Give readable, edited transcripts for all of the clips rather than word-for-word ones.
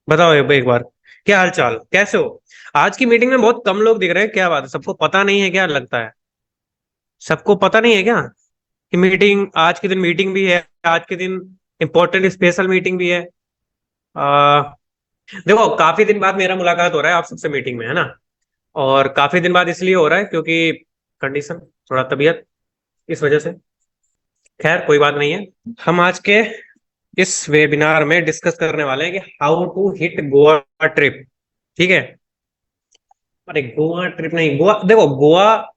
बताओ एक बार, क्या हाल चाल, कैसे हो? आज की मीटिंग में बहुत कम लोग दिख रहे हैं, क्या बात है? सबको पता नहीं है क्या, लगता है सबको पता नहीं है क्या कि मीटिंग, आज के दिन मीटिंग भी है, आज के दिन इंपॉर्टेंट स्पेशल मीटिंग भी है। आ, देखो, काफी दिन बाद मेरा मुलाकात हो रहा है आप सबसे मीटिंग में, है ना? और काफी दिन बाद इसलिए हो रहा है क्योंकि कंडीशन, थोड़ा तबीयत, इस वजह से। खैर कोई बात नहीं है। हम आज के इस वेबिनार में डिस्कस करने वाले हैं कि how to hit Goa trip. ठीक है? अरे गोवा ट्रिप नहीं, गोवा देखो, गोवा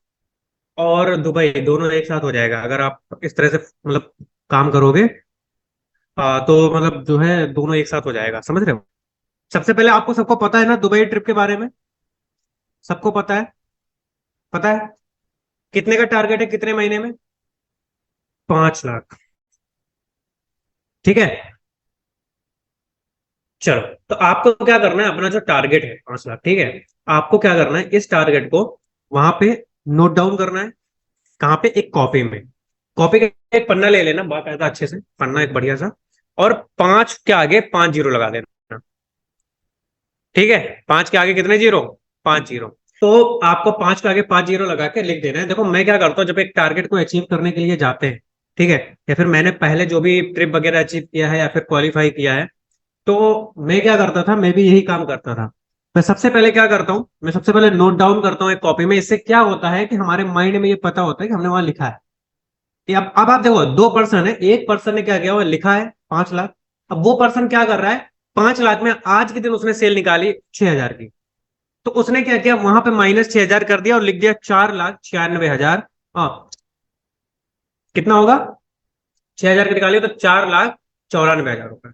और दुबई दोनों एक साथ हो जाएगा अगर आप इस तरह से मतलब काम करोगे। तो मतलब जो है दोनों एक साथ हो जाएगा, समझ रहे हो? सबसे पहले आपको सबको पता है ना दुबई ट्रिप के बारे में? सबको पता है? पता है कितने का टारगेट है, कितने महीने में? 5 लाख। ठीक है, चलो। तो आपको क्या करना है, अपना जो टारगेट है 5 लाख, ठीक है, आपको क्या करना है, इस टारगेट को वहां पे नोट डाउन करना है। कहाँ पे? एक कॉपी में। कॉपी का एक पन्ना ले लेना, बाकायदा अच्छे से पन्ना, एक बढ़िया सा। और 5 के आगे 5 जीरो लगा देना। ठीक है? 5 के आगे कितने जीरो? 5 जीरो। तो आपको 5 के आगे 5 जीरो लगा के लिख देना है। देखो मैं क्या करता हूँ, जब एक टारगेट को अचीव करने के लिए जाते हैं, ठीक है, या फिर मैंने पहले जो भी ट्रिप वगैरह अचीव किया है या फिर क्वालिफाई किया है, तो मैं क्या करता था, मैं भी यही काम करता था। मैं सबसे पहले क्या करता हूँ, मैं सबसे पहले नोट डाउन करता हूँ एक कॉपी में। इससे क्या होता है कि हमारे माइंड में ये पता होता है कि हमने वहां लिखा है। कि अब आप देखो, 2 पर्सन है, एक पर्सन ने क्या किया, वो लिखा है 5 लाख। अब वो पर्सन क्या कर रहा है, 5 लाख में आज के दिन उसने सेल निकाली 6,000 की। तो उसने क्या किया, वहां पे -6,000 कर दिया और लिख दिया 4,96,000। हाँ, कितना होगा? 6,000 की निकाली तो 4,94,000 रुपए।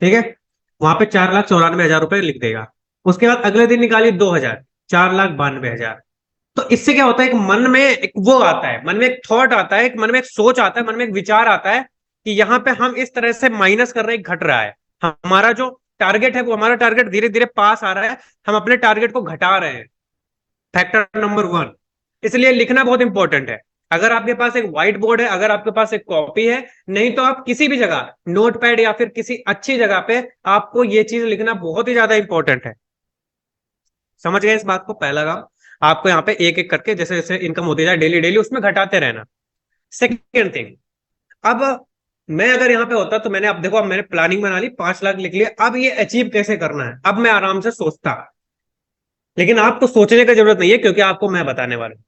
ठीक है? वहां पे 4,94,000 रुपए लिख देगा। उसके बाद अगले दिन निकाली 2,000, 4,92,000। तो इससे क्या होता है, एक मन में एक वो आता है, मन में एक थॉट आता है, एक मन में एक सोच आता है, मन में एक विचार आता है कि यहाँ पे हम इस तरह से माइनस कर रहे हैं, घट रहा है। हमारा जो टारगेट है, वो हमारा टारगेट धीरे धीरे पास आ रहा है, हम अपने टारगेट को घटा रहे हैं। Factor number 1। इसलिए लिखना बहुत इंपॉर्टेंट है। अगर आपके पास एक व्हाइट बोर्ड है, अगर आपके पास एक कॉपी है, नहीं तो आप किसी भी जगह नोटपैड या फिर किसी अच्छी जगह पे आपको ये चीज लिखना बहुत ही ज्यादा इंपॉर्टेंट है। समझ गए इस बात को? पहला काम, आपको यहाँ पे एक एक करके जैसे जैसे इनकम होती जाए डेली डेली, उसमें घटाते रहना। सेकेंड थिंग, अब मैं अगर यहाँ पे होता तो मैंने, अब देखो, अब मैंने प्लानिंग बना ली, 5 लाख लिख लिया, अब ये अचीव कैसे करना है, अब मैं आराम से सोचता। लेकिन आपको सोचने की जरूरत नहीं है क्योंकि आपको मैं बताने वाला हूं।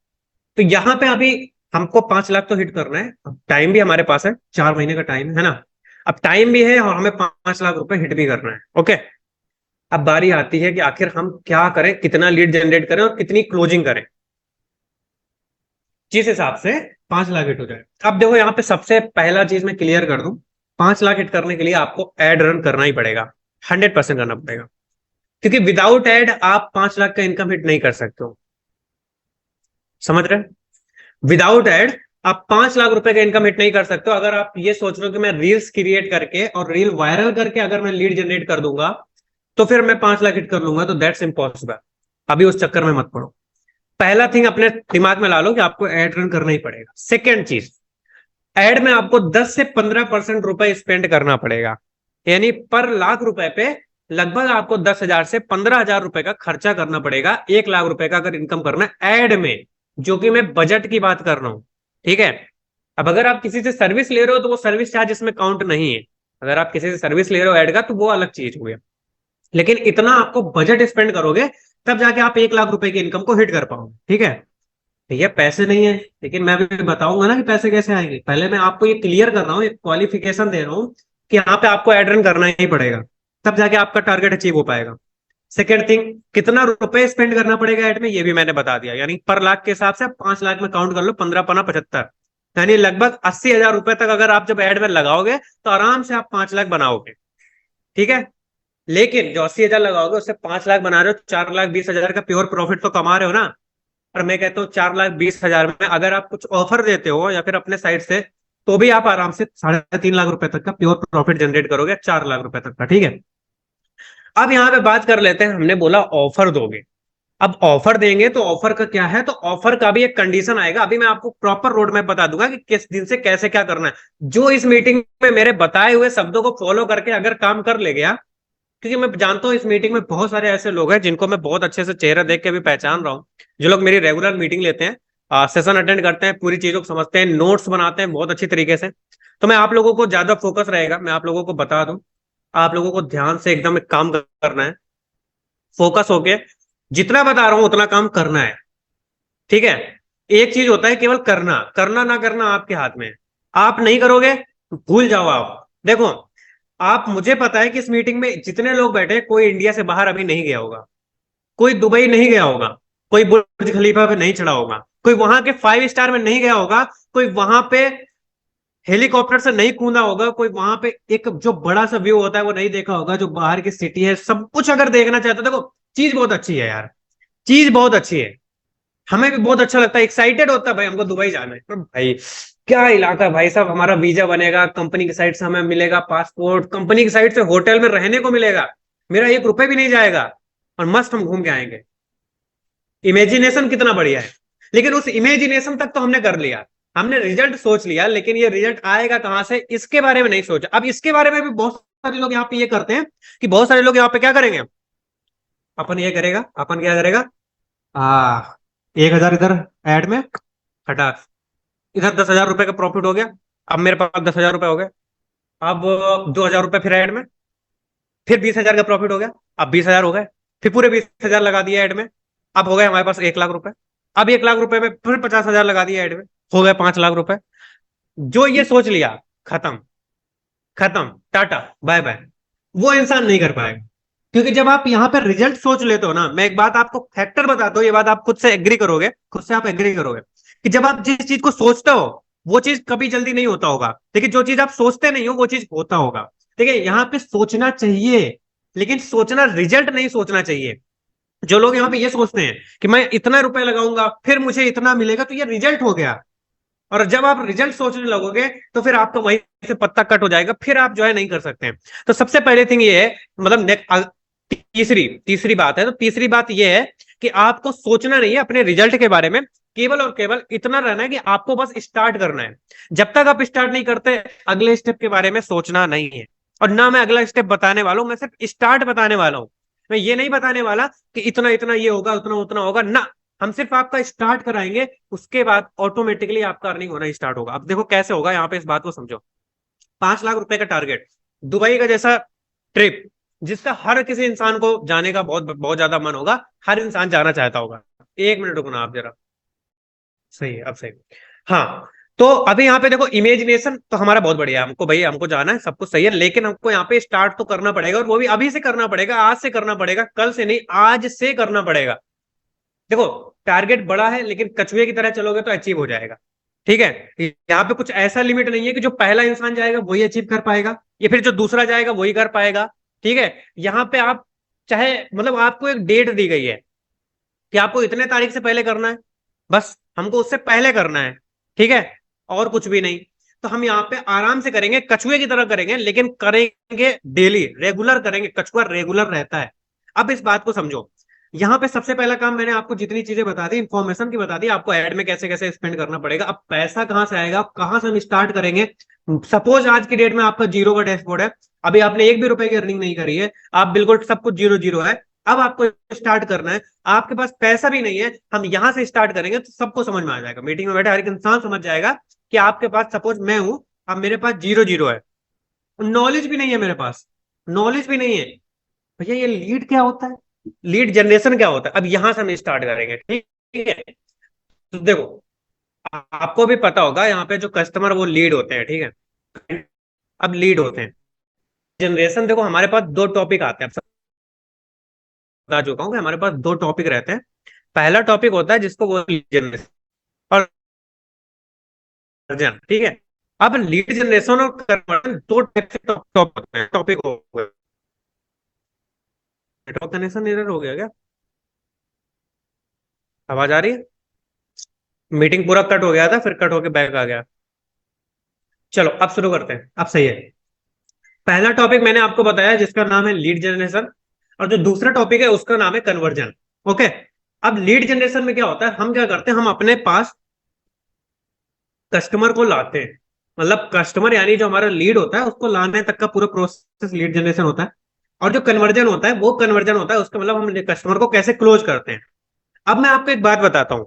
तो यहाँ पे अभी हमको 5 लाख तो हिट करना है। अब टाइम भी हमारे पास है, 4 महीने का टाइम है ना? अब टाइम भी है और हमें 5 लाख रुपए हिट भी करना है। ओके? अब बारी आती है कि आखिर हम क्या करें, कितना लीड जनरेट करें और कितनी क्लोजिंग करें, जिस हिसाब से 5 लाख हिट हो जाए। अब देखो, यहाँ पे सबसे पहला चीज मैं क्लियर कर दूं, 5 लाख हिट करने के लिए आपको एड रन करना ही पड़ेगा। 100% करना पड़ेगा, क्योंकि विदाउट एड आप 5 लाख का इनकम हिट नहीं कर सकते हो। समझ रहे? विदाउट एड आप 5 लाख रुपए का इनकम हिट नहीं कर सकते हो। अगर आप ये सोच रहे हो कि मैं रील्स क्रिएट करके और रील वायरल करके अगर मैं लीड जनरेट कर दूंगा तो फिर मैं 5 लाख हिट कर लूंगा, तो दैट्स इम्पॉसिबल। अभी उस चक्कर में मत पड़ो। पहला थिंग अपने दिमाग में ला लो कि आपको एड रन करना ही पड़ेगा। सेकेंड चीज, एड में आपको 10 से 15% रुपए स्पेंड करना पड़ेगा। यानी पर लाख रुपए पे लगभग आपको 10,000 से 15,000 रुपए का खर्चा करना पड़ेगा, 1 लाख रुपए का अगर इनकम करना है एड में, जो कि मैं बजट की बात कर रहा हूं। ठीक है? अब अगर आप किसी से सर्विस ले रहे हो तो वो सर्विस चार्ज इसमें काउंट नहीं है। अगर आप किसी से सर्विस ले रहे हो ऐड का तो वो अलग चीज हो गया। लेकिन इतना आपको बजट स्पेंड करोगे तब जाके आप 1 लाख रुपए की इनकम को हिट कर पाओगे। ठीक है? भैया पैसे नहीं है, लेकिन मैं भी बताऊंगा ना कि पैसे कैसे आएंगे। पहले मैं आपको ये क्लियर कर रहा हूँ, एक क्वालिफिकेशन दे रहा हूँ कि यहाँ पे आपको एड रन करना ही पड़ेगा, तब जाके आपका टारगेट अचीव हो पाएगा। सेकेंड थिंग, कितना रुपए स्पेंड करना पड़ेगा एड में, ये भी मैंने बता दिया। यानी पर लाख के हिसाब से 5 लाख में काउंट कर लो, 15 पना 75, यानी लगभग 80,000 रुपए तक अगर आप जब एड में लगाओगे तो आराम से आप 5 लाख बनाओगे। ठीक है? लेकिन जो 80,000 लगाओगे उससे 5 लाख बना रहे हो, 4,20,000 का प्योर प्रॉफिट तो कमा रहे हो ना। और मैं कहता हूँ 4,20,000 में अगर आप कुछ ऑफर देते हो या फिर अपने साइड से, तो भी आप आराम से 3.5 लाख रुपए तक का प्योर प्रॉफिट जनरेट करोगे, 4 लाख रुपए तक का। ठीक है? अब यहाँ पे बात कर लेते हैं, हमने बोला ऑफर दोगे। अब ऑफर देंगे तो ऑफर का क्या है, तो ऑफर का भी एक कंडीशन आएगा। अभी मैं आपको प्रॉपर रोड मैप बता दूंगा कि किस दिन से कैसे क्या करना है। जो इस मीटिंग में मेरे बताए हुए शब्दों को फॉलो करके अगर काम कर ले गया, क्योंकि मैं जानता हूँ इस मीटिंग में बहुत सारे ऐसे लोग हैं जिनको मैं बहुत अच्छे से चेहरा देख के भी पहचान रहा हूँ, जो लोग मेरी रेगुलर मीटिंग लेते हैं, सेशन अटेंड करते हैं, पूरी चीजों को समझते हैं, नोट्स बनाते हैं बहुत अच्छी तरीके से। तो मैं आप लोगों को ज्यादा फोकस रहेगा, मैं आप लोगों को बता दूं, आप लोगों को ध्यान से एकदम एक काम करना है, फोकस होके जितना बता रहा हूं उतना काम करना है, ठीक है। एक चीज होता है केवल करना, करना ना करना आपके हाथ में है। आप नहीं करोगे, भूल जाओ। आप देखो, आप, मुझे पता है कि इस मीटिंग में जितने लोग बैठे कोई इंडिया से बाहर अभी नहीं गया होगा, कोई दुबई नहीं गया होगा, कोई बुर्ज खलीफा पे नहीं चढ़ा होगा, कोई वहां के 5 स्टार में नहीं गया होगा, कोई वहां पे हेलीकॉप्टर से नहीं कूदा होगा, कोई वहां पे एक जो बड़ा सा व्यू होता है वो नहीं देखा होगा, जो बाहर की सिटी है सब कुछ अगर देखना चाहते हो, देखो चीज बहुत अच्छी है यार, चीज बहुत अच्छी है। हमें भी बहुत अच्छा लगता है, एक्साइटेड होता है भाई हमको दुबई जाना है। पर भाई क्या इलाका है भाई साहब, हमारा वीजा बनेगा, कंपनी की साइड से हमें मिलेगा पासपोर्ट, कंपनी की साइड से होटल में रहने को मिलेगा, मेरा 1 रुपए भी नहीं जाएगा, और मस्त हम घूम के आएंगे। इमेजिनेशन कितना बढ़िया है। लेकिन उस इमेजिनेशन तक तो हमने कर लिया, हमने रिजल्ट सोच लिया, लेकिन ये रिजल्ट आएगा कहां से इसके बारे में नहीं सोचा। अब इसके बारे में भी बहुत सारे लोग यहाँ पे ये करते हैं कि बहुत सारे लोग यहाँ पे क्या करेंगे, अपन ये करेगा, अपन क्या करेगा, 1,000 इधर ऐड में हटा, इधर 10,000 रुपए का प्रॉफिट हो गया, अब मेरे पास 10,000 रुपए हो गए, अब 2,000 रुपए फिर ऐड में, फिर 20,000 का प्रॉफिट हो गया, अब 20,000 हो गए, फिर पूरे 20,000 लगा दिए ऐड में, अब हो गए हमारे पास 1 लाख रुपए, अब 1 लाख रुपए में फिर 50,000 लगा दिए ऐड में, हो गए 5 लाख रुपए। जो ये सोच लिया, खत्म, खत्म, टाटा, बाय बाय, वो इंसान नहीं कर पाएगा। क्योंकि जब आप यहाँ पे रिजल्ट सोच लेते हो ना, मैं एक बात आपको फैक्टर बताता हूँ, ये बात आप खुद से एग्री करोगे, खुद से आप एग्री करोगे कि जब आप जिस चीज को सोचते हो वो चीज कभी जल्दी नहीं होता होगा, लेकिन जो चीज आप सोचते नहीं हो वो चीज होता होगा। ठीक है, यहाँ पे सोचना चाहिए, लेकिन सोचना रिजल्ट नहीं सोचना चाहिए। जो लोग यहाँ पे ये सोचते हैं कि मैं इतना रुपए लगाऊंगा फिर मुझे इतना मिलेगा, तो ये रिजल्ट हो गया। और जब आप रिजल्ट सोचने लगोगे तो फिर आपका वहीं से पत्ता कट हो जाएगा, फिर आप जो है नहीं कर सकते हैं। तो सबसे पहले थिंग ये है, मतलब तीसरी तीसरी बात है, तो तीसरी बात ये है कि आपको सोचना नहीं है अपने रिजल्ट के बारे में, केवल और केवल इतना रहना है कि आपको बस स्टार्ट करना है। जब तक आप स्टार्ट नहीं करते अगले स्टेप के बारे में सोचना नहीं है। और ना मैं अगला स्टेप बताने वाला हूं, मैं सिर्फ स्टार्ट बताने वाला हूं। मैं ये नहीं बताने वाला कि इतना इतना ये होगा, उतना उतना होगा ना। हम सिर्फ आपका स्टार्ट कराएंगे, उसके बाद ऑटोमेटिकली आपका अर्निंग होना स्टार्ट होगा। अब देखो कैसे होगा, यहाँ पे इस बात को समझो। 5 लाख रुपए का टारगेट, दुबई का जैसा ट्रिप, जिसका हर किसी इंसान को जाने का बहुत बहुत ज्यादा मन होगा, हर इंसान जाना चाहता होगा। 1 मिनट रुकना आप जरा, सही है अब सही। हाँ, तो अभी यहाँ पे देखो इमेजिनेशन तो हमारा बहुत बढ़िया है, हमको भैया हमको जाना है, सब कुछ सही है, लेकिन हमको यहाँ पे स्टार्ट तो करना पड़ेगा, और वो भी अभी से करना पड़ेगा, आज से करना पड़ेगा, कल से नहीं, आज से करना पड़ेगा। देखो, टारगेट बड़ा है लेकिन कछुए की तरह चलोगे तो अचीव हो जाएगा। ठीक है, यहाँ पे कुछ ऐसा लिमिट नहीं है कि जो पहला इंसान जाएगा वही अचीव कर पाएगा, या फिर जो दूसरा जाएगा वही कर पाएगा। ठीक है, यहाँ पे आप चाहे, मतलब आपको एक डेट दी गई है कि आपको इतने तारीख से पहले करना है, बस हमको उससे पहले करना है। ठीक है, और कुछ भी नहीं। तो हम यहाँ पे आराम से करेंगे, कछुए की तरह करेंगे, लेकिन करेंगे डेली, रेगुलर करेंगे, कछुआ रेगुलर रहता है। अब इस बात को समझो, यहाँ पे सबसे पहला काम मैंने आपको जितनी चीजें बता दी, इंफॉर्मेशन की बता दी, आपको ऐड में कैसे कैसे स्पेंड करना पड़ेगा। अब पैसा कहाँ से आएगा, कहाँ से हम स्टार्ट करेंगे। सपोज आज की डेट में आपका जीरो का डैशबोर्ड है, अभी आपने 1 भी रुपए की अर्निंग नहीं करी है, आप बिल्कुल सब कुछ जीरो जीरो है। अब आपको स्टार्ट करना है, आपके पास पैसा भी नहीं है, हम यहां से स्टार्ट करेंगे तो सबको समझ में आ जाएगा, मीटिंग में बैठे हर एक इंसान समझ जाएगा कि आपके पास, सपोज मैं हूं, अब मेरे पास जीरो जीरो है, नॉलेज भी नहीं है मेरे पास, नॉलेज भी नहीं है। भैया ये लीड क्या होता है, लीड जनरेशन क्या होता है, अब यहां से हम स्टार्ट करेंगे। ठीक है, तो देखो, आपको भी पता होगा यहाँ पे जो कस्टमर वो लीड होते हैं, ठीक है। अब लीड होते हैं, जनरेशन, देखो हमारे पास 2 टॉपिक आते हैं, अब बता चुका हूँ कि हमारे पास 2 टॉपिक रहते हैं। पहला टॉपिक होता है जिसको वो लीड जनरेशन और conversion, ठीक है। अब लीड जनरेशन और कन्वर्जन 2 टाइप से टॉपिक हो गए। नेटवर्क कनेक्शन एरर हो गया क्या, आवाज आ रही है? मीटिंग पूरा कट हो गया था, फिर कट होके बैक आ गया। चलो अब शुरू करते हैं, अब सही है। पहला टॉपिक मैंने आपको बताया जिसका नाम है लीड जनरेशन, और जो दूसरा टॉपिक है उसका नाम है कन्वर्जन। ओके, अब लीड जनरेशन में क्या होता है, हम क्या करते हैं, हम अपने पास कस्टमर को लाते हैं, मतलब कस्टमर यानी जो हमारा लीड होता है उसको लाने तक का पूरा प्रोसेस लीड जनरेशन होता है। और जो कन्वर्जन होता है वो कन्वर्जन होता है उसका मतलब हम कस्टमर को कैसे क्लोज करते हैं। अब मैं आपको एक बात बताता हूं,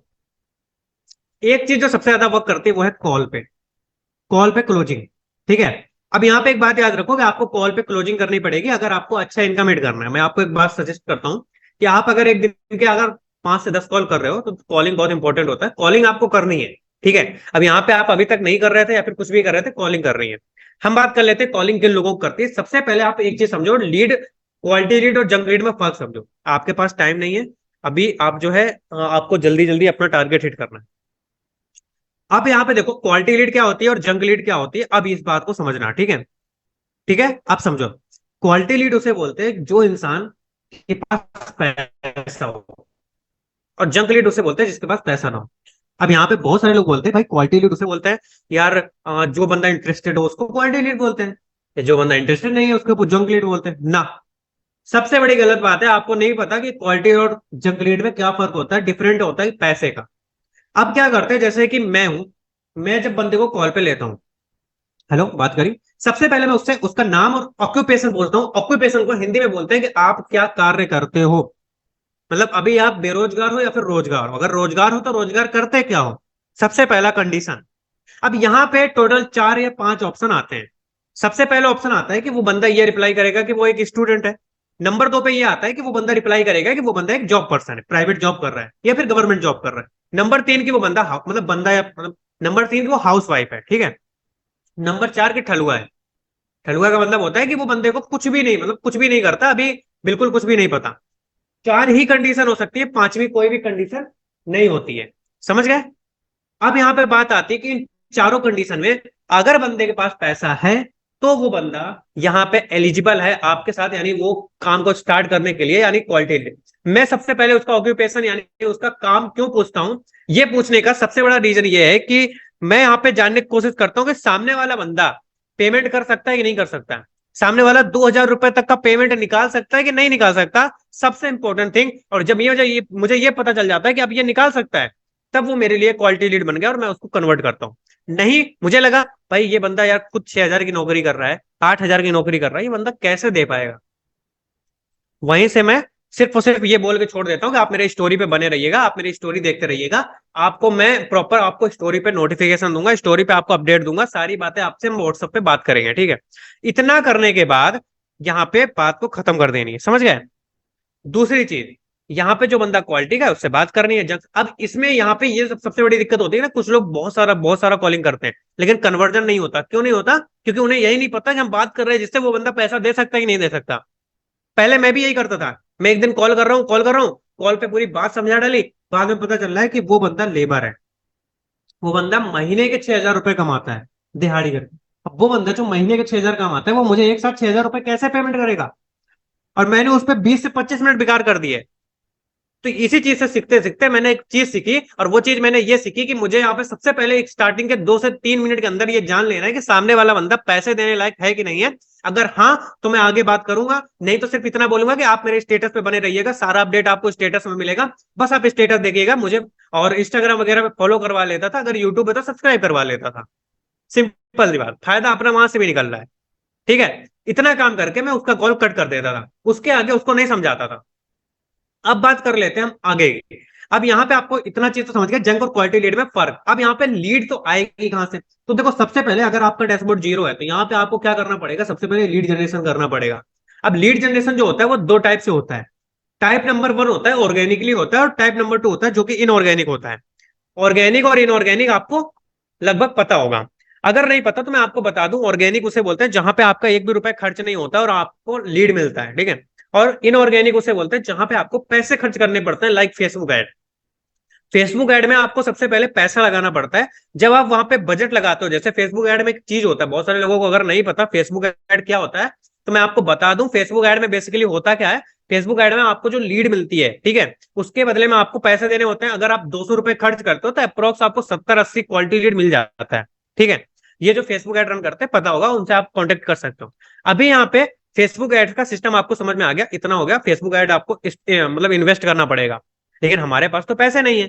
एक चीज जो सबसे ज्यादा वर्क करती है वो है कॉल पे क्लोजिंग। ठीक है। अब यहाँ पे एक बात याद रखो कि आपको कॉल पे क्लोजिंग करनी पड़ेगी अगर आपको अच्छा इनकम एड करना है। मैं आपको एक बात सजेस्ट करता हूँ कि आप अगर एक दिन के अगर 5 से 10 कॉल कर रहे हो तो कॉलिंग बहुत इंपॉर्टेंट होता है, कॉलिंग आपको करनी है। ठीक है। अब यहाँ पे आप अभी तक नहीं कर रहे थे या फिर कुछ भी कर रहे थे, कॉलिंग कर रही है। हम बात कर लेते हैं कॉलिंग किन लोगों को करती है। सबसे पहले आप एक चीज समझो, लीड, क्वालिटी लीड और जंक लीड में फर्क समझो। आपके पास टाइम नहीं है अभी, आप जो है आपको जल्दी जल्दी अपना टारगेट हिट करना है। अब यहाँ पे देखो क्वालिटी लीड क्या होती है और जंक लीड क्या होती है, अब इस बात को समझना। ठीक है। ठीक है, आप समझो। क्वालिटी लीड उसे बोलते हैं जो इंसान के पास पैसा हो, और जंक लीड उसे बोलते हैं जिसके पास पैसा ना हो। अब यहाँ पे बहुत सारे लोग बोलते हैं भाई क्वालिटी लीड उसे बोलते हैं यार जो बंदा इंटरेस्टेड हो उसको क्वालिटी लीड बोलते हैं, या जो बंदा इंटरेस्टेड नहीं है उसको जंक लीड बोलते हैं ना। सबसे बड़ी गलत बात है, आपको नहीं पता कि क्वालिटी और जंक लीड में क्या फर्क होता है, डिफरेंट होता है पैसे का। अब क्या करते हैं, जैसे कि मैं हूं, मैं जब बंदे को कॉल पे लेता हूं, हेलो बात करी, सबसे पहले मैं उससे उसका नाम और ऑक्यूपेशन बोलता हूँ। ऑक्यूपेशन को हिंदी में बोलते हैं कि आप क्या कार्य करते हो, मतलब अभी आप बेरोजगार हो या फिर रोजगार हो। अगर रोजगार हो तो रोजगार करते क्या हो, सबसे पहला कंडीशन। अब यहाँ पे टोटल 4 या 5 ऑप्शन आते हैं। सबसे पहला ऑप्शन आता है कि वो बंदा ये रिप्लाई करेगा कि वो एक स्टूडेंट है। नंबर 2 पे ये आता है कि वो बंदा रिप्लाई करेगा कि वो बंदा एक जॉब पर्सन है, प्राइवेट जॉब कर रहा है या फिर गवर्नमेंट जॉब कर रहा है। नंबर 3 की वो बंदा मतलब बंदा या मतलब नंबर 3 की वो हाउस वाइफ है। ठीक है। नंबर 4 की ठलुआ है। ठलुआ का मतलब होता है कि वो बंदे को कुछ भी नहीं, मतलब कुछ भी नहीं करता अभी, बिल्कुल कुछ भी नहीं पता। 4 ही कंडीशन हो सकती है, पांचवी कोई भी कंडीशन नहीं होती है। समझ गए। अब यहाँ पे बात आती है कि इन चारों कंडीशन में अगर बंदे के पास पैसा है तो वो बंदा यहाँ पे एलिजिबल है आपके साथ, यानी वो काम को स्टार्ट करने के लिए, यानी क्वालिटी ले। मैं सबसे पहले उसका ऑक्यूपेशन यानी उसका काम क्यों पूछता हूं, ये पूछने का सबसे बड़ा रीजन ये है कि मैं यहाँ पे जानने की कोशिश करता हूँ कि सामने वाला बंदा पेमेंट कर सकता है कि नहीं कर सकता, सामने वाला 2,000 रुपए तक का पेमेंट निकाल सकता है कि नहीं निकाल सकता, सबसे इंपॉर्टेंट थिंग। और जब ये मुझे ये पता चल जाता है कि अब ये निकाल सकता है, तब वो मेरे लिए क्वालिटी लीड बन गया और मैं उसको कन्वर्ट करता हूँ। नहीं, मुझे लगा भाई ये बंदा यार खुद 6,000 की नौकरी कर रहा है, 8,000 की नौकरी कर रहा है, ये बंदा कैसे दे पाएगा, वहीं से मैं सिर्फ और सिर्फ ये बोल के छोड़ देता हूँ कि आप मेरे स्टोरी पे बने रहिएगा, आप मेरी स्टोरी देखते रहिएगा। आपको मैं प्रॉपर आपको स्टोरी पे नोटिफिकेशन दूंगा, स्टोरी पे आपको अपडेट दूंगा, सारी बातें आपसे हम व्हाट्सएप पे बात करेंगे। ठीक है। इतना करने के बाद यहाँ पे बात को खत्म कर देनी है, समझ गए। दूसरी चीज, यहाँ पे जो बंदा क्वालिटी का है उससे बात करनी है जंग। अब इसमें यहाँ पे ये सबसे बड़ी दिक्कत होती है ना, कुछ लोग बहुत सारा कॉलिंग करते हैं लेकिन कन्वर्जन नहीं होता। क्यों नहीं होता, क्योंकि उन्हें यही नहीं पता कि हम बात कर रहे हैं जिससे वो बंदा पैसा दे सकता है कि नहीं दे सकता। पहले मैं भी यही करता था, मैं एक दिन कॉल कर रहा हूँ, कॉल पे पूरी बात समझा डाली, बाद में पता चल रहा है कि वो बंदा लेबर है, वो बंदा महीने के 6,000 रुपए कमाता है दिहाड़ी करके। अब वो बंदा जो महीने के 6,000 कमाता है वो मुझे एक साथ 6,000 रुपए कैसे पेमेंट करेगा, और मैंने उस पर 20 से 25 मिनट बेकार कर दिए। तो इसी चीज से सीखते सीखते मैंने एक चीज सीखी, और वो चीज मैंने ये सीखी कि मुझे यहाँ पे सबसे पहले एक स्टार्टिंग के 2 से 3 मिनट के अंदर ये जान लेना है कि सामने वाला बंदा पैसे देने लायक है कि नहीं है। अगर हाँ तो मैं आगे बात करूंगा, नहीं तो सिर्फ इतना बोलूंगा कि आप मेरे स्टेटस पे बने रहिएगा, सारा अपडेट आपको स्टेटस में मिलेगा, बस आप स्टेटस देखिएगा मुझे। और इंस्टाग्राम वगैरह पे फॉलो करवा लेता था, अगर यूट्यूब है तो सब्सक्राइब करवा लेता था। सिंपल सी बात, फायदा अपना वहां से भी निकल रहा है। ठीक है। इतना काम करके मैं उसका कॉल कट कर देता था, उसके आगे उसको नहीं समझाता था। अब बात कर लेते हैं हम आगे की। अब यहाँ पे आपको इतना चीज तो समझ गया, जंक और क्वालिटी लीड में फर्क। अब यहाँ पे लीड तो आएगी कहां से, तो देखो सबसे पहले अगर आपका डैशबोर्ड 0 है तो यहाँ पे आपको क्या करना पड़ेगा, सबसे पहले लीड जनरेशन करना पड़ेगा। अब लीड जनरेशन जो होता है वो 2 टाइप से होता है। टाइप नंबर 1 होता है ऑर्गेनिकली होता है, और टाइप नंबर 2 होता है जो कि इनऑर्गेनिक होता है। ऑर्गेनिक और इनऑर्गेनिक आपको लगभग पता होगा, अगर नहीं पता तो मैं आपको बता दूं। ऑर्गेनिक उसे बोलते हैं जहां पे आपका एक भी रुपए खर्च नहीं होता और आपको लीड मिलता है। ठीक है। और इनऑर्गेनिक उसे बोलते हैं जहां पे आपको पैसे खर्च करने पड़ते हैं, like Facebook ad. Facebook ad में आपको सबसे पहले पैसा लगाना पड़ता है। जब आप वहां पे बजट लगाते हो, जैसे फेसबुक ऐड में एक चीज होता है, बहुत सारे लोगों को अगर नहीं पता फेसबुक ऐड क्या होता है, तो मैं आपको बता दूं। फेसबुक ऐड में बेसिकली होता क्या है, फेसबुक ऐड में आपको जो लीड मिलती है, ठीक है, उसके बदले में आपको पैसे देने होते हैं। अगर आप 200 रुपए खर्च करते हो तो अप्रोक्स आपको 70-80 क्वालिटी लीड मिल जाता है। ठीक है। ये जो फेसबुक ऐड रन करते हैं पता होगा, उनसे आप कॉन्टेक्ट कर सकते हो। अभी यहाँ पे फेसबुक ऐड का सिस्टम आपको समझ में आ गया, इतना हो गया। फेसबुक ऐड आपको मतलब इन्वेस्ट करना पड़ेगा। लेकिन हमारे पास तो पैसे नहीं है।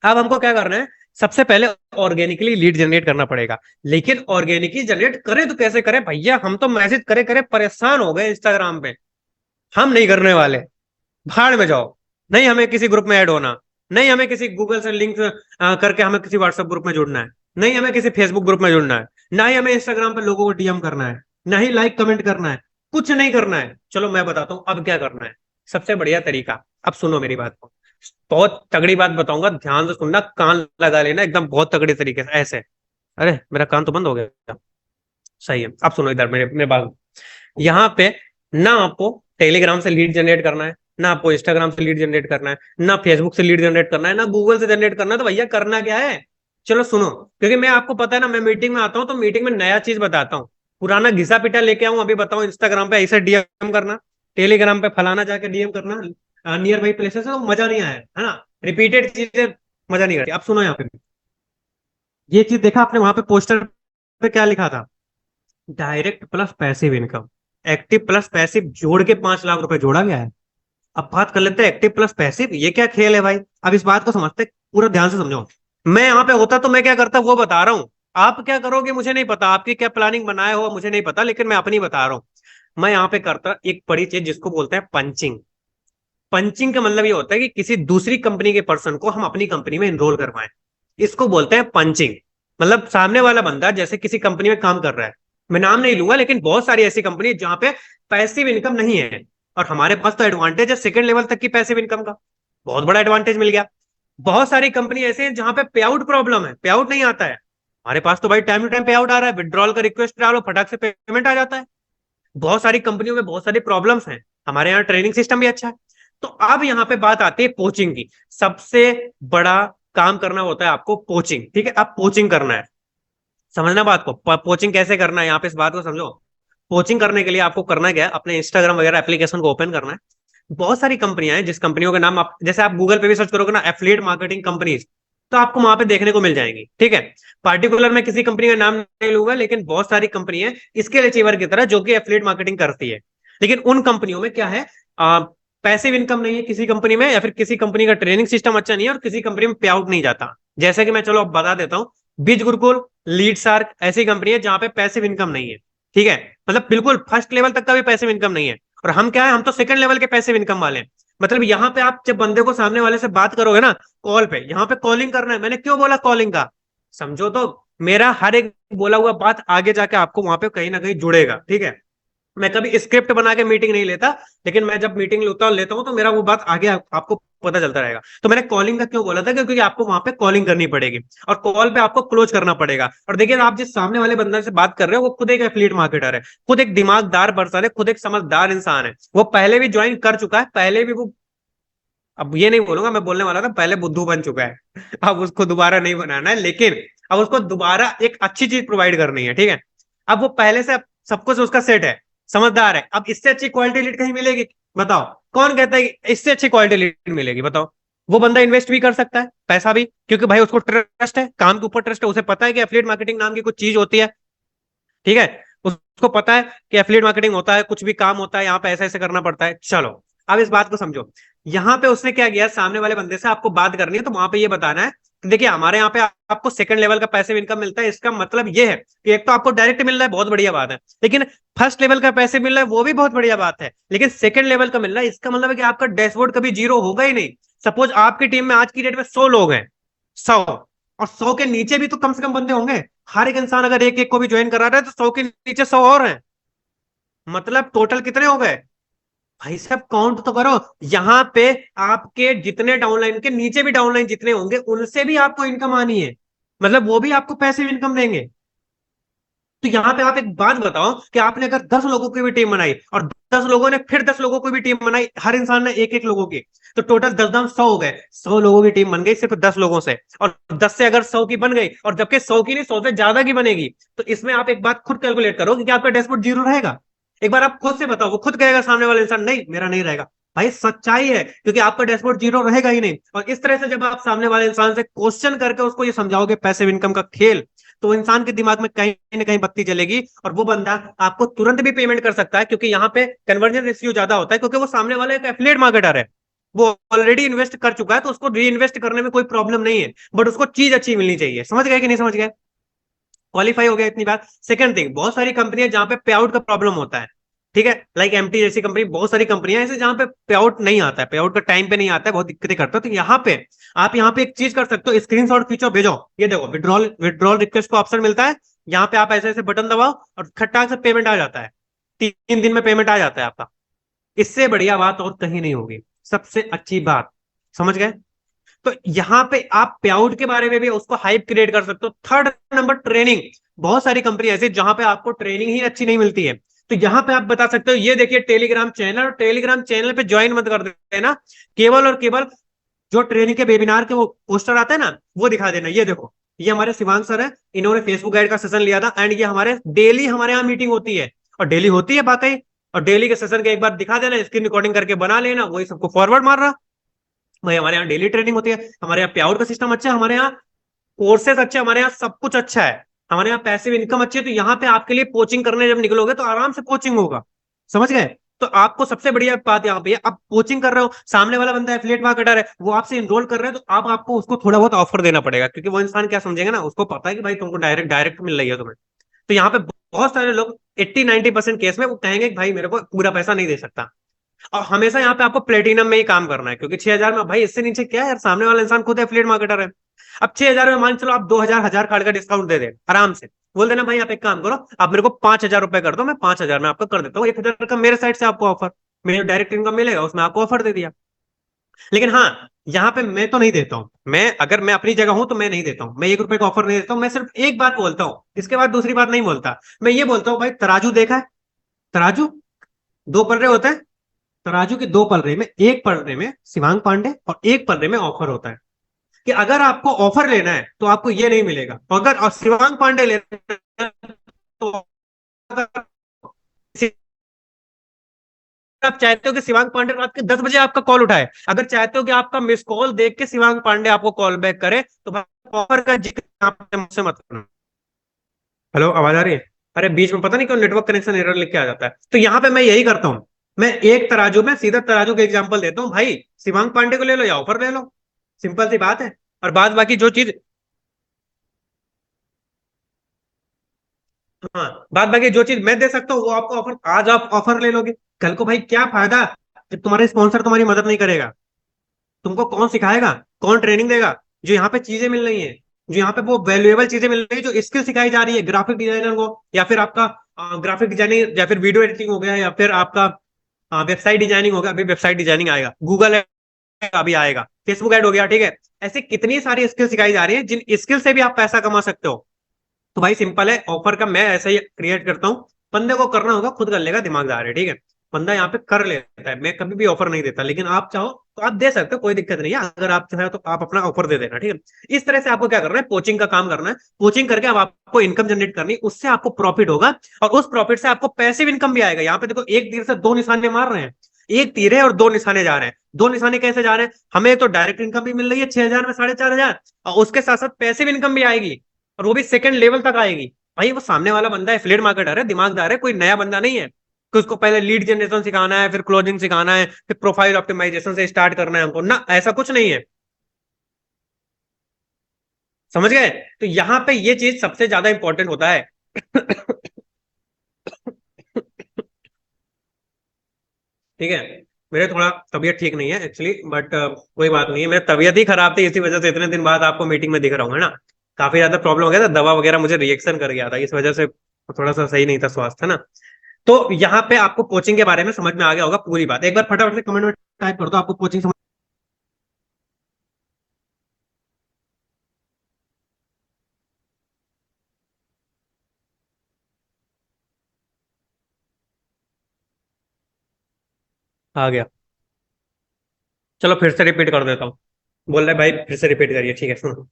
अब हमको क्या करना है, सबसे पहले ऑर्गेनिकली लीड जनरेट करना पड़ेगा। लेकिन ऑर्गेनिकली जनरेट करें तो कैसे करें भैया, हम तो मैसेज करे करे परेशान हो गए इंस्टाग्राम पे। हम नहीं करने वाले, भाड़ में जाओ। नहीं हमें किसी ग्रुप में ऐड होना, नहीं हमें किसी गूगल से लिंक करके हमें किसी व्हाट्सएप ग्रुप में जुड़ना है, नहीं हमें किसी फेसबुक ग्रुप में जुड़ना है, ना ही हमें इंस्टाग्राम पे लोगों को डीएम करना है, ना ही लाइक कमेंट करना है, कुछ नहीं करना है। चलो मैं बताता हूं अब क्या करना है। सबसे बढ़िया तरीका, अब सुनो मेरी बात को, बहुत तगड़ी बात बताऊंगा, ध्यान से सुनना, कान लगा लेना एकदम बहुत तगड़े तरीके से ऐसे। अरे मेरा कान तो बंद हो गया, सही है। अब सुनो इधर मेरे मेरे बात, यहाँ पे ना आपको टेलीग्राम से लीड जनरेट करना है, ना आपको इंस्टाग्राम से लीड जनरेट करना है, ना फेसबुक से लीड जनरेट करना है, ना गूगल से जनरेट करना है। तो भैया करना क्या है, चलो सुनो, क्योंकि मैं आपको पता है ना, मैं मीटिंग में आता हूँ तो मीटिंग में नया चीज बताता हूँ, पुराना घिसा पिटा लेके आऊं अभी बताऊं इंस्टाग्राम पे ऐसे डीएम करना, टेलीग्राम पे फलाना जाके डीएम करना, नियर बाई प्लेसेस से, तो मजा नहीं आया है ना, रिपीटेड चीजें मजा नहीं करती। अब सुनो यहाँ पे ये चीज देखा आपने, वहां पे पोस्टर पे क्या लिखा था, direct plus passive income, active plus passive जोड़ के 5 लाख रुपए जोड़ा गया है। अब बात कर लेते हैं एक्टिव प्लस पैसिव, ये क्या खेल है भाई। अब इस बात को समझते, पूरा ध्यान से समझो। मैं यहाँ पे होता तो मैं क्या करता वो बता रहा हूँ, आप क्या करोगे मुझे नहीं पता, आपकी क्या प्लानिंग बनाए हो मुझे नहीं पता, लेकिन मैं अपनी बता रहा हूँ। मैं यहाँ पे करता एक बड़ी चीज जिसको बोलते हैं पंचिंग। पंचिंग का मतलब ये होता है कि किसी दूसरी कंपनी के पर्सन को हम अपनी कंपनी में इनरोल करवाएं, इसको बोलते हैं पंचिंग। मतलब सामने वाला बंदा जैसे किसी कंपनी में काम कर रहा है, मैं नाम नहीं लूंगा, लेकिन बहुत सारी ऐसी कंपनी है जहां पे पैसिव इनकम नहीं है, और हमारे पास तो एडवांटेज है सेकंड लेवल तक की पैसिव इनकम का, बहुत बड़ा एडवांटेज मिल गया। बहुत सारी कंपनी ऐसे हैं जहां पे पे आउट प्रॉब्लम है, पे आउट नहीं आता है। हमारे पास तो भाई टाइम टू टाइम पे आउट आ रहा है, विड्रॉल का रिक्वेस्ट डालो फटाक से पेमेंट आ जाता है। बहुत सारी कंपनियों में बहुत सारी प्रॉब्लम्स हैं, हमारे यहाँ ट्रेनिंग सिस्टम भी अच्छा है। तो अब यहाँ पे बात आती है कोचिंग की। सबसे बड़ा काम करना होता है आपको कोचिंग, ठीक है, अब कोचिंग करना है, समझना बात को, कोचिंग कैसे करना है यहाँ पे इस बात को समझो। कोचिंग करने के लिए आपको करना क्या है, अपने इंस्टाग्राम वगैरह एप्लीकेशन को ओपन करना है। बहुत सारी कंपनियां हैं जिस कंपनियों के नाम आप जैसे आप गूगल पे भी सर्च करोगे ना एफिलिएट मार्केटिंग कंपनीज, तो आपको वहां पे देखने को मिल जाएंगी, ठीक है। पार्टिकुलर मैं किसी कंपनी का नाम नहीं लूंगा, लेकिन बहुत सारी कंपनी है इसके अचीवर की तरह जो कि एफिलिएट मार्केटिंग करती है। लेकिन उन कंपनियों में क्या है, पैसिव इनकम नहीं है किसी कंपनी में, या फिर किसी कंपनी का ट्रेनिंग सिस्टम अच्छा नहीं है, और किसी कंपनी में पे आउट नहीं जाता। जैसे कि मैं चलो अब बता देता हूँ, बीज गुरुकुल, लीड शार्क ऐसी कंपनी है जहां पे पैसिव इनकम नहीं है, ठीक है, मतलब बिल्कुल फर्स्ट लेवल तक का भी पैसिव इनकम नहीं है। और हम क्या है, हम तो सेकंड लेवल के पैसिव इनकम वाले हैं। मतलब यहाँ पे आप जब बंदे को सामने वाले से बात करोगे ना कॉल पे, यहाँ पे कॉलिंग करना है, मैंने क्यों बोला कॉलिंग का, समझो तो, मेरा हर एक बोला हुआ बात आगे जाके आपको वहां पे कहीं ना कहीं जुड़ेगा, ठीक है। मैं कभी स्क्रिप्ट बना के मीटिंग नहीं लेता, लेकिन मैं जब मीटिंग लेता हूँ तो मेरा वो बात आगे आपको पता चलता रहेगा। तो मैंने कॉलिंग का क्यों बोला था, क्योंकि आपको वहां पे कॉलिंग करनी पड़ेगी, और कॉल पे आपको क्लोज करना पड़ेगा। और देखिए आप जिस सामने वाले बंदे से बात कर रहे हो वो खुद एक एफिलिएट मार्केटर है, खुद एक दिमागदार पर्सन है, खुद एक समझदार इंसान है, वो पहले भी ज्वाइन कर चुका है, पहले भी वो, अब ये नहीं बोलूंगा, मैं बोलने वाला था पहले बुद्धू बन चुका है, अब उसको दोबारा नहीं बनाना है, लेकिन अब उसको दोबारा एक अच्छी चीज प्रोवाइड करनी है, ठीक है। अब वो पहले से सब कुछ उसका सेट है, समझदार है, अब इससे अच्छी क्वालिटी लीड कहीं मिलेगी, बताओ कौन कहता है कि इससे अच्छी क्वालिटी लीड मिलेगी, बताओ। वो बंदा इन्वेस्ट भी कर सकता है पैसा भी, क्योंकि भाई उसको ट्रस्ट है, काम के ऊपर ट्रस्ट है, उसे पता है कि एफिलिएट मार्केटिंग नाम की कुछ चीज होती है, ठीक है। उसको पता है कि एफिलिएट मार्केटिंग होता है, कुछ भी काम होता है यहाँ पे ऐसे ऐसे करना पड़ता है। चलो अब इस बात को समझो, यहाँ पे उसने क्या किया, सामने वाले बंदे से आपको बात करनी है तो वहां पे ये बताना है कि देखिए हमारे यहाँ पे आपको सेकंड लेवल का पैसिव इनकम मिलता है, इसका मतलब ये है कि एक तो आपको डायरेक्ट मिल रहा है, बहुत बढ़िया बात है, लेकिन फर्स्ट लेवल का पैसे मिल रहा है वो भी बहुत बढ़िया बात है, लेकिन सेकंड लेवल का मिल रहा है इसका मतलब है कि आपका डैशबोर्ड कभी जीरो होगा ही नहीं। सपोज आपकी टीम में आज की डेट में 100 लोग हैं, 100, और 100 के नीचे भी तो कम से कम बंदे होंगे। हर एक इंसान अगर एक एक को भी ज्वाइन करा रहा है तो 100 के नीचे 100 और हैं, मतलब टोटल कितने हो गए भाई साहब, काउंट तो करो। यहाँ पे आपके जितने डाउनलाइन के नीचे भी डाउनलाइन जितने होंगे उनसे भी आपको इनकम आनी है, मतलब वो भी आपको पैसिव इनकम देंगे। तो यहाँ पे आप एक बात बताओ कि आपने अगर 10 लोगों की भी टीम बनाई और 10 लोगों ने फिर 10 लोगों की भी टीम बनाई, हर इंसान ने एक एक लोगों की, तो टोटल 10 10 100 हो गए, 100 लोगों की टीम बन गई सिर्फ 10 लोगों से, और 10 से अगर 100 की बन गई, और जबकि 100 की नहीं 100 से ज्यादा की बनेगी, तो इसमें आप एक बात खुद कैलकुलेट करो कि क्या आपका डैशबोर्ड जीरो रहेगा। एक बार आप खुद से बताओ, वो खुद कहेगा सामने वाला इंसान नहीं मेरा नहीं रहेगा, भाई सच्चाई है, क्योंकि आपका डैशबोर्ड जीरो रहेगा ही नहीं। और इस तरह से जब आप सामने वाले इंसान से क्वेश्चन करके उसको ये समझाओगे पैसिव इनकम का खेल, तो इंसान के दिमाग में कहीं ना कहीं बत्ती जलेगी, और वो बंदा आपको तुरंत भी पेमेंट कर सकता है, क्योंकि यहाँ पे कन्वर्जन रेशियो ज्यादा होता है, क्योंकि वो सामने वाला एक एफिलिएट मार्केटर है, वो ऑलरेडी इन्वेस्ट कर चुका है, तो उसको री इन्वेस्ट करने में कोई प्रॉब्लम नहीं है, बट उसको चीज अच्छी मिलनी चाहिए। समझ गए कि नहीं समझ गए? क्वालिफाई हो गया इतनी बात। सेकंड थिंग, बहुत सारी कंपनियां जहां पे पे आउट का प्रॉब्लम होता है, ठीक है, लाइक एमटी जैसी कंपनी, बहुत सारी कंपनियां ऐसे जहां पे पे आउट नहीं आता है, पे आउट का टाइम पे नहीं आता है, बहुत दिक्कतें करता है। तो यहाँ पे आप यहाँ पे एक चीज कर सकते हो, स्क्रीनशॉट खींचो भेजो, ये देखो विड्रॉल विड्रॉल रिक्वेस्ट का ऑप्शन मिलता है। यहाँ पे आप ऐसे ऐसे बटन दबाओ और खट्टाक से पेमेंट आ जाता है, 3 दिन में पेमेंट आ जाता है आपका। इससे बढ़िया बात और कहीं नहीं होगी, सबसे अच्छी बात। समझ गए? तो यहाँ पे आप पे आउट के बारे में भी उसको हाइप क्रिएट कर सकते हो। Third number, training. बहुत सारी कंपनी ऐसी जहां पे आपको ट्रेनिंग ही अच्छी नहीं मिलती है, तो यहाँ पे आप बता सकते हो, ये देखिए टेलीग्राम चैनल, और टेलीग्राम चैनल पे ज्वाइन मत कर देना, केवल और केवल जो ट्रेनिंग के वेबिनार के वो पोस्टर आते हैं ना, वो दिखा देना। ये देखो, ये हमारे शिवांग सर है, इन्होंने फेसबुक गाइड का सेशन लिया था, एंड ये हमारे डेली हमारे यहाँ मीटिंग होती है, और डेली होती है बातें, और डेली के सेशन के एक बार दिखा देना, स्क्रीन रिकॉर्डिंग करके बना लेना, वही सबको फॉरवर्ड मार रहा। भाई हमारे यहाँ डेली ट्रेनिंग होती है, हमारे यहाँ पे आउट का सिस्टम अच्छा है, हमारे यहाँ कोर्सेज अच्छे, हमारे यहाँ सब कुछ अच्छा है, हमारे यहाँ पैसिव इनकम अच्छी है। तो यहाँ पे आपके लिए कोचिंग करने जब निकलोगे तो आराम से कोचिंग होगा। समझ गए? तो आपको सबसे बढ़िया बात यहाँ पे है, आप कोचिंग कर रहे हो, सामने वाला बंदा एफिलिएट मार्केटर है, वो आपसे इनरोल कर रहे हैं, तो आप आपको उसको थोड़ा बहुत ऑफर देना पड़ेगा, क्योंकि वो इंसान क्या समझेगा ना, उसको पता है कि भाई तुमको डायरेक्ट डायरेक्ट मिल रही है तुम्हें। तो यहाँ पे बहुत सारे लोग 80-90% केस में वो कहेंगे कि भाई मेरे को पूरा पैसा नहीं दे सकता। और हमेशा यहाँ पे आपको प्लेटिनम में ही काम करना है, क्योंकि 6,000 में भाई इससे नीचे क्या है यार, सामने वाला इंसान खुद एफिलिएट मार्केटर है। अब 6,000 में मान चलो आप 2,000 हजार कार्ड का डिस्काउंट दे दे आराम से, बोल देना भाई आप एक काम करो, आप मेरे को 5,000 रुपए कर दो, मैं 5,000 में आपको कर देता हूँ, 1,000 का मेरे साइड से आपको ऑफर, मेरे डायरेक्ट इनकम मिलेगा उसमें आपको ऑफर दे दिया। लेकिन हाँ, यहाँ पे मैं तो नहीं देता हूँ, मैं अगर मैं अपनी जगह हूं तो मैं नहीं देता हूँ, मैं 1 रुपए का ऑफर नहीं देता हूँ, मैं सिर्फ एक बात बोलता हूँ, इसके बाद दूसरी बात नहीं बोलता। मैं ये बोलता हूँ भाई, तराजू देखा है? तराजू, 2 पलड़े होते हैं, तराजू के 2 पलड़े में, एक पलड़े में शिवांग पांडे और एक पलड़े में ऑफर होता है, कि अगर आपको ऑफर लेना है तो आपको ये नहीं मिलेगा, तो अगर और शिवांग पांडे लेना है तो आप चाहते हो कि शिवांग पांडे रात के 10 बजे आपका कॉल उठाए, अगर चाहते हो कि आपका मिस कॉल देख के शिवांग पांडे आपको कॉल बैक करे, तो ऑफर का जिक्र आप मुझसे मत करना। हेलो, आवाज आ रही है? अरे बीच में पता नहीं क्यों नेटवर्क कनेक्शन एरर लिख के आ जाता है। तो यहाँ पे मैं यही करता हूँ, मैं एक तराजू में सीधा तराजू का एग्जांपल देता हूँ, भाई शिवांग पांडे को ले लो या ऑफर ले लो, सिंपल सी बात है। और बाद बाकी जो चीज, हाँ, बाद बाकी जो चीज मैं दे सकता हूँ वो आपको ऑफर, आज आप ऑफर ले लोगे, कल को भाई क्या फायदा जब तुम्हारे स्पॉन्सर तुम्हारी मदद नहीं करेगा? तुमको कौन सिखाएगा, कौन ट्रेनिंग देगा? जो यहाँ पे चीजें मिल रही हैं, जो यहाँ पे वो वैल्यूएबल चीजें मिल रही है, जो स्किल सिखाई जा रही है ग्राफिक डिजाइनर को, या फिर आपका ग्राफिक डिजाइनिंग, या फिर वीडियो एडिटिंग हो गया, या फिर आपका वेबसाइट डिजाइनिंग हो गया, अभी वेबसाइट डिजाइनिंग आएगा, गूगल अभी आएगा, फेसबुक ऐड हो गया, ठीक है। ऐसे कितनी सारी स्किल सिखाई जा रही है जिन स्किल से भी आप पैसा कमा सकते हो। तो भाई सिंपल है, ऑफर का मैं ऐसे ही क्रिएट करता हूँ, बंदे को करना होगा खुद कर लेगा, दिमागदार है, ठीक है, बंदा यहाँ पे कर लेता है, मैं कभी भी ऑफर नहीं देता, लेकिन आप चाहो तो आप दे सकते हो, कोई दिक्कत नहीं है, अगर आप चाहे तो आप अपना ऑफर दे देना, ठीक है। इस तरह से आपको क्या करना है, कोचिंग का काम करना है, कोचिंग करके अब आपको इनकम जनरेट करनी, उससे आपको प्रॉफिट होगा, और उस प्रॉफिट से आपको पैसिव इनकम भी आएगा। यहाँ पे देखो, एक तीर से 2 निशाने मार रहे हैं, एक तीर है और 2 निशाने जा रहे हैं। 2 निशाने कैसे जा रहे हैं, हमें तो डायरेक्ट इनकम भी मिल रही है 6,000 में 4,500, और उसके साथ साथ पैसिव इनकम भी आएगी, और वो भी सेकंड लेवल तक आएगी। भाई वो सामने वाला बंदा एफिलिएट मार्केटर है, दिमागदार है, कोई नया बंदा नहीं है कि उसको पहले लीड जनरेशन सिखाना है, फिर क्लोजिंग सिखाना है, फिर प्रोफाइल ऑप्टिमाइजेशन से स्टार्ट करना है हमको ना, ऐसा कुछ नहीं है। समझ गए? तो यहाँ पे ये चीज सबसे ज्यादा इंपॉर्टेंट होता है। ठीक है, मेरे थोड़ा तबीयत ठीक नहीं है एक्चुअली, बट कोई बात नहीं है, मेरी तबीयत ही खराब थी, इसी वजह से इतने दिन बाद आपको मीटिंग में दिख रहा हूँ, है ना। काफी ज्यादा प्रॉब्लम हो गया था, दवा वगैरह मुझे रिएक्शन कर गया था, इस वजह से थोड़ा सा सही नहीं था स्वास्थ्य, है ना। तो यहाँ पे आपको कोचिंग के बारे में समझ में आ गया होगा पूरी बात, एक बार फटाफट से कमेंट में टाइप कर दो आपको कोचिंग समझ आ गया। चलो फिर से रिपीट कर देता हूँ, बोल रहे भाई फिर से रिपीट करिए, ठीक है सुनो।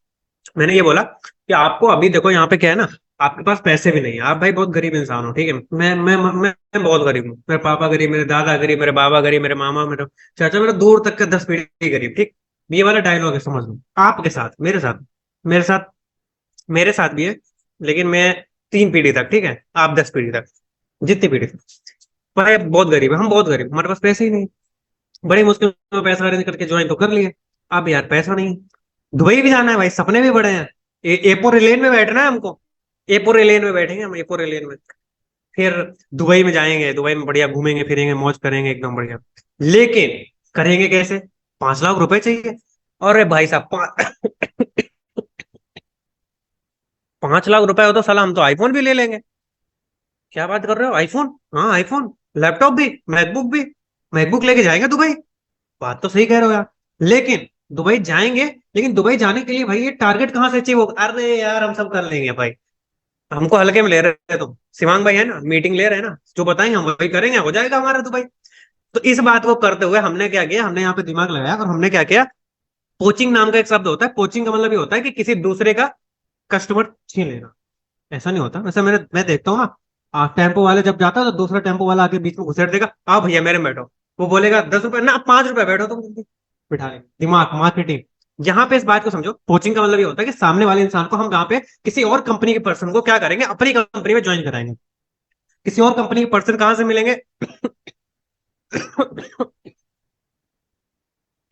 मैंने ये बोला कि आपको अभी देखो यहाँ पे क्या है ना, आपके पास पैसे भी नहीं है, आप भाई बहुत गरीब इंसान हो, ठीक है, मैं बहुत गरीब हूँ, मेरे पापा गरीब, मेरे दादा गरीब, मेरे बाबा गरीब, मेरे मामा, मेरे चाचा, मेरा दूर तक का 10 पीढ़ी गरीब, ठीक। ये वाला डायलॉग है, समझ लो, आपके साथ, मेरे साथ मेरे साथ भी है, लेकिन मैं 3 पीढ़ी तक, ठीक है, आप 10 पीढ़ी तक, जितनी पीढ़ी तक, भाई बहुत गरीब है, हम बहुत गरीब, हमारे पास पैसे ही नहीं। बड़ी मुश्किल में पैसा अरेंज करके ज्वाइन तो कर लिए। अब यार पैसा नहीं, दुबई भी जाना है भाई, सपने भी बड़े हैं। एयरपोर्ट लेन में बैठना है हमको, एयरपोर्ट लेन में बैठेंगे हम, एयरपोर्ट लेन में। फिर दुबई में जाएंगे, दुबई में बढ़िया घूमेंगे फिरेंगे, मौज करेंगे एकदम बढ़िया। लेकिन करेंगे कैसे? 5 लाख रुपए चाहिए। अरे भाई साहब, 5 लाख रुपए हो तो साला हम तो आईफोन भी ले लेंगे। क्या बात कर रहे हो, आईफोन? हाँ आईफोन, लैपटॉप भी, मैकबुक भी, मैकबुक लेके जाएंगे दुबई। बात तो सही कह रहे हो यार। लेकिन दुबई जाएंगे, लेकिन दुबई जाने के लिए भाई ये टारगेट कहाँ से अचीव होगा? अरे यार हम सब कर लेंगे भाई, हमको हल्के में ले रहे हैं तुम, शिवांग भाई है ना, मीटिंग ले रहे हैं ना, जो बताएंगे हम वही करेंगे, हो जाएगा हमारा दुबई। तो इस बात को करते हुए हमने क्या किया, हमने यहाँ पे दिमाग लगाया और हमने क्या किया, पोचिंग नाम का एक शब्द होता है। पोचिंग का मतलब ये होता है कि किसी दूसरे का कस्टमर छीन लेना। ऐसा नहीं होता वैसे, मैं देखता हूँ ना, टेम्पो वाले जब जाता है तो दूसरा टेम्पो वाला आके बीच में घुसेड़ देगा, आओ भैया मेरे में बैठो। वो बोलेगा 10 रुपए ना, 5 रुपए बैठो तुम जल्दी। बिठा लेंगे, दिमाग, मार्केटिंग। यहाँ पे इस बात को समझो, कोचिंग का मतलब ये होता है कि सामने वाले इंसान को हम यहाँ पे किसी और कंपनी के पर्सन को क्या करेंगे, अपनी कंपनी में ज्वाइन कराएंगे। किसी और कंपनी के पर्सन कहाँ से मिलेंगे?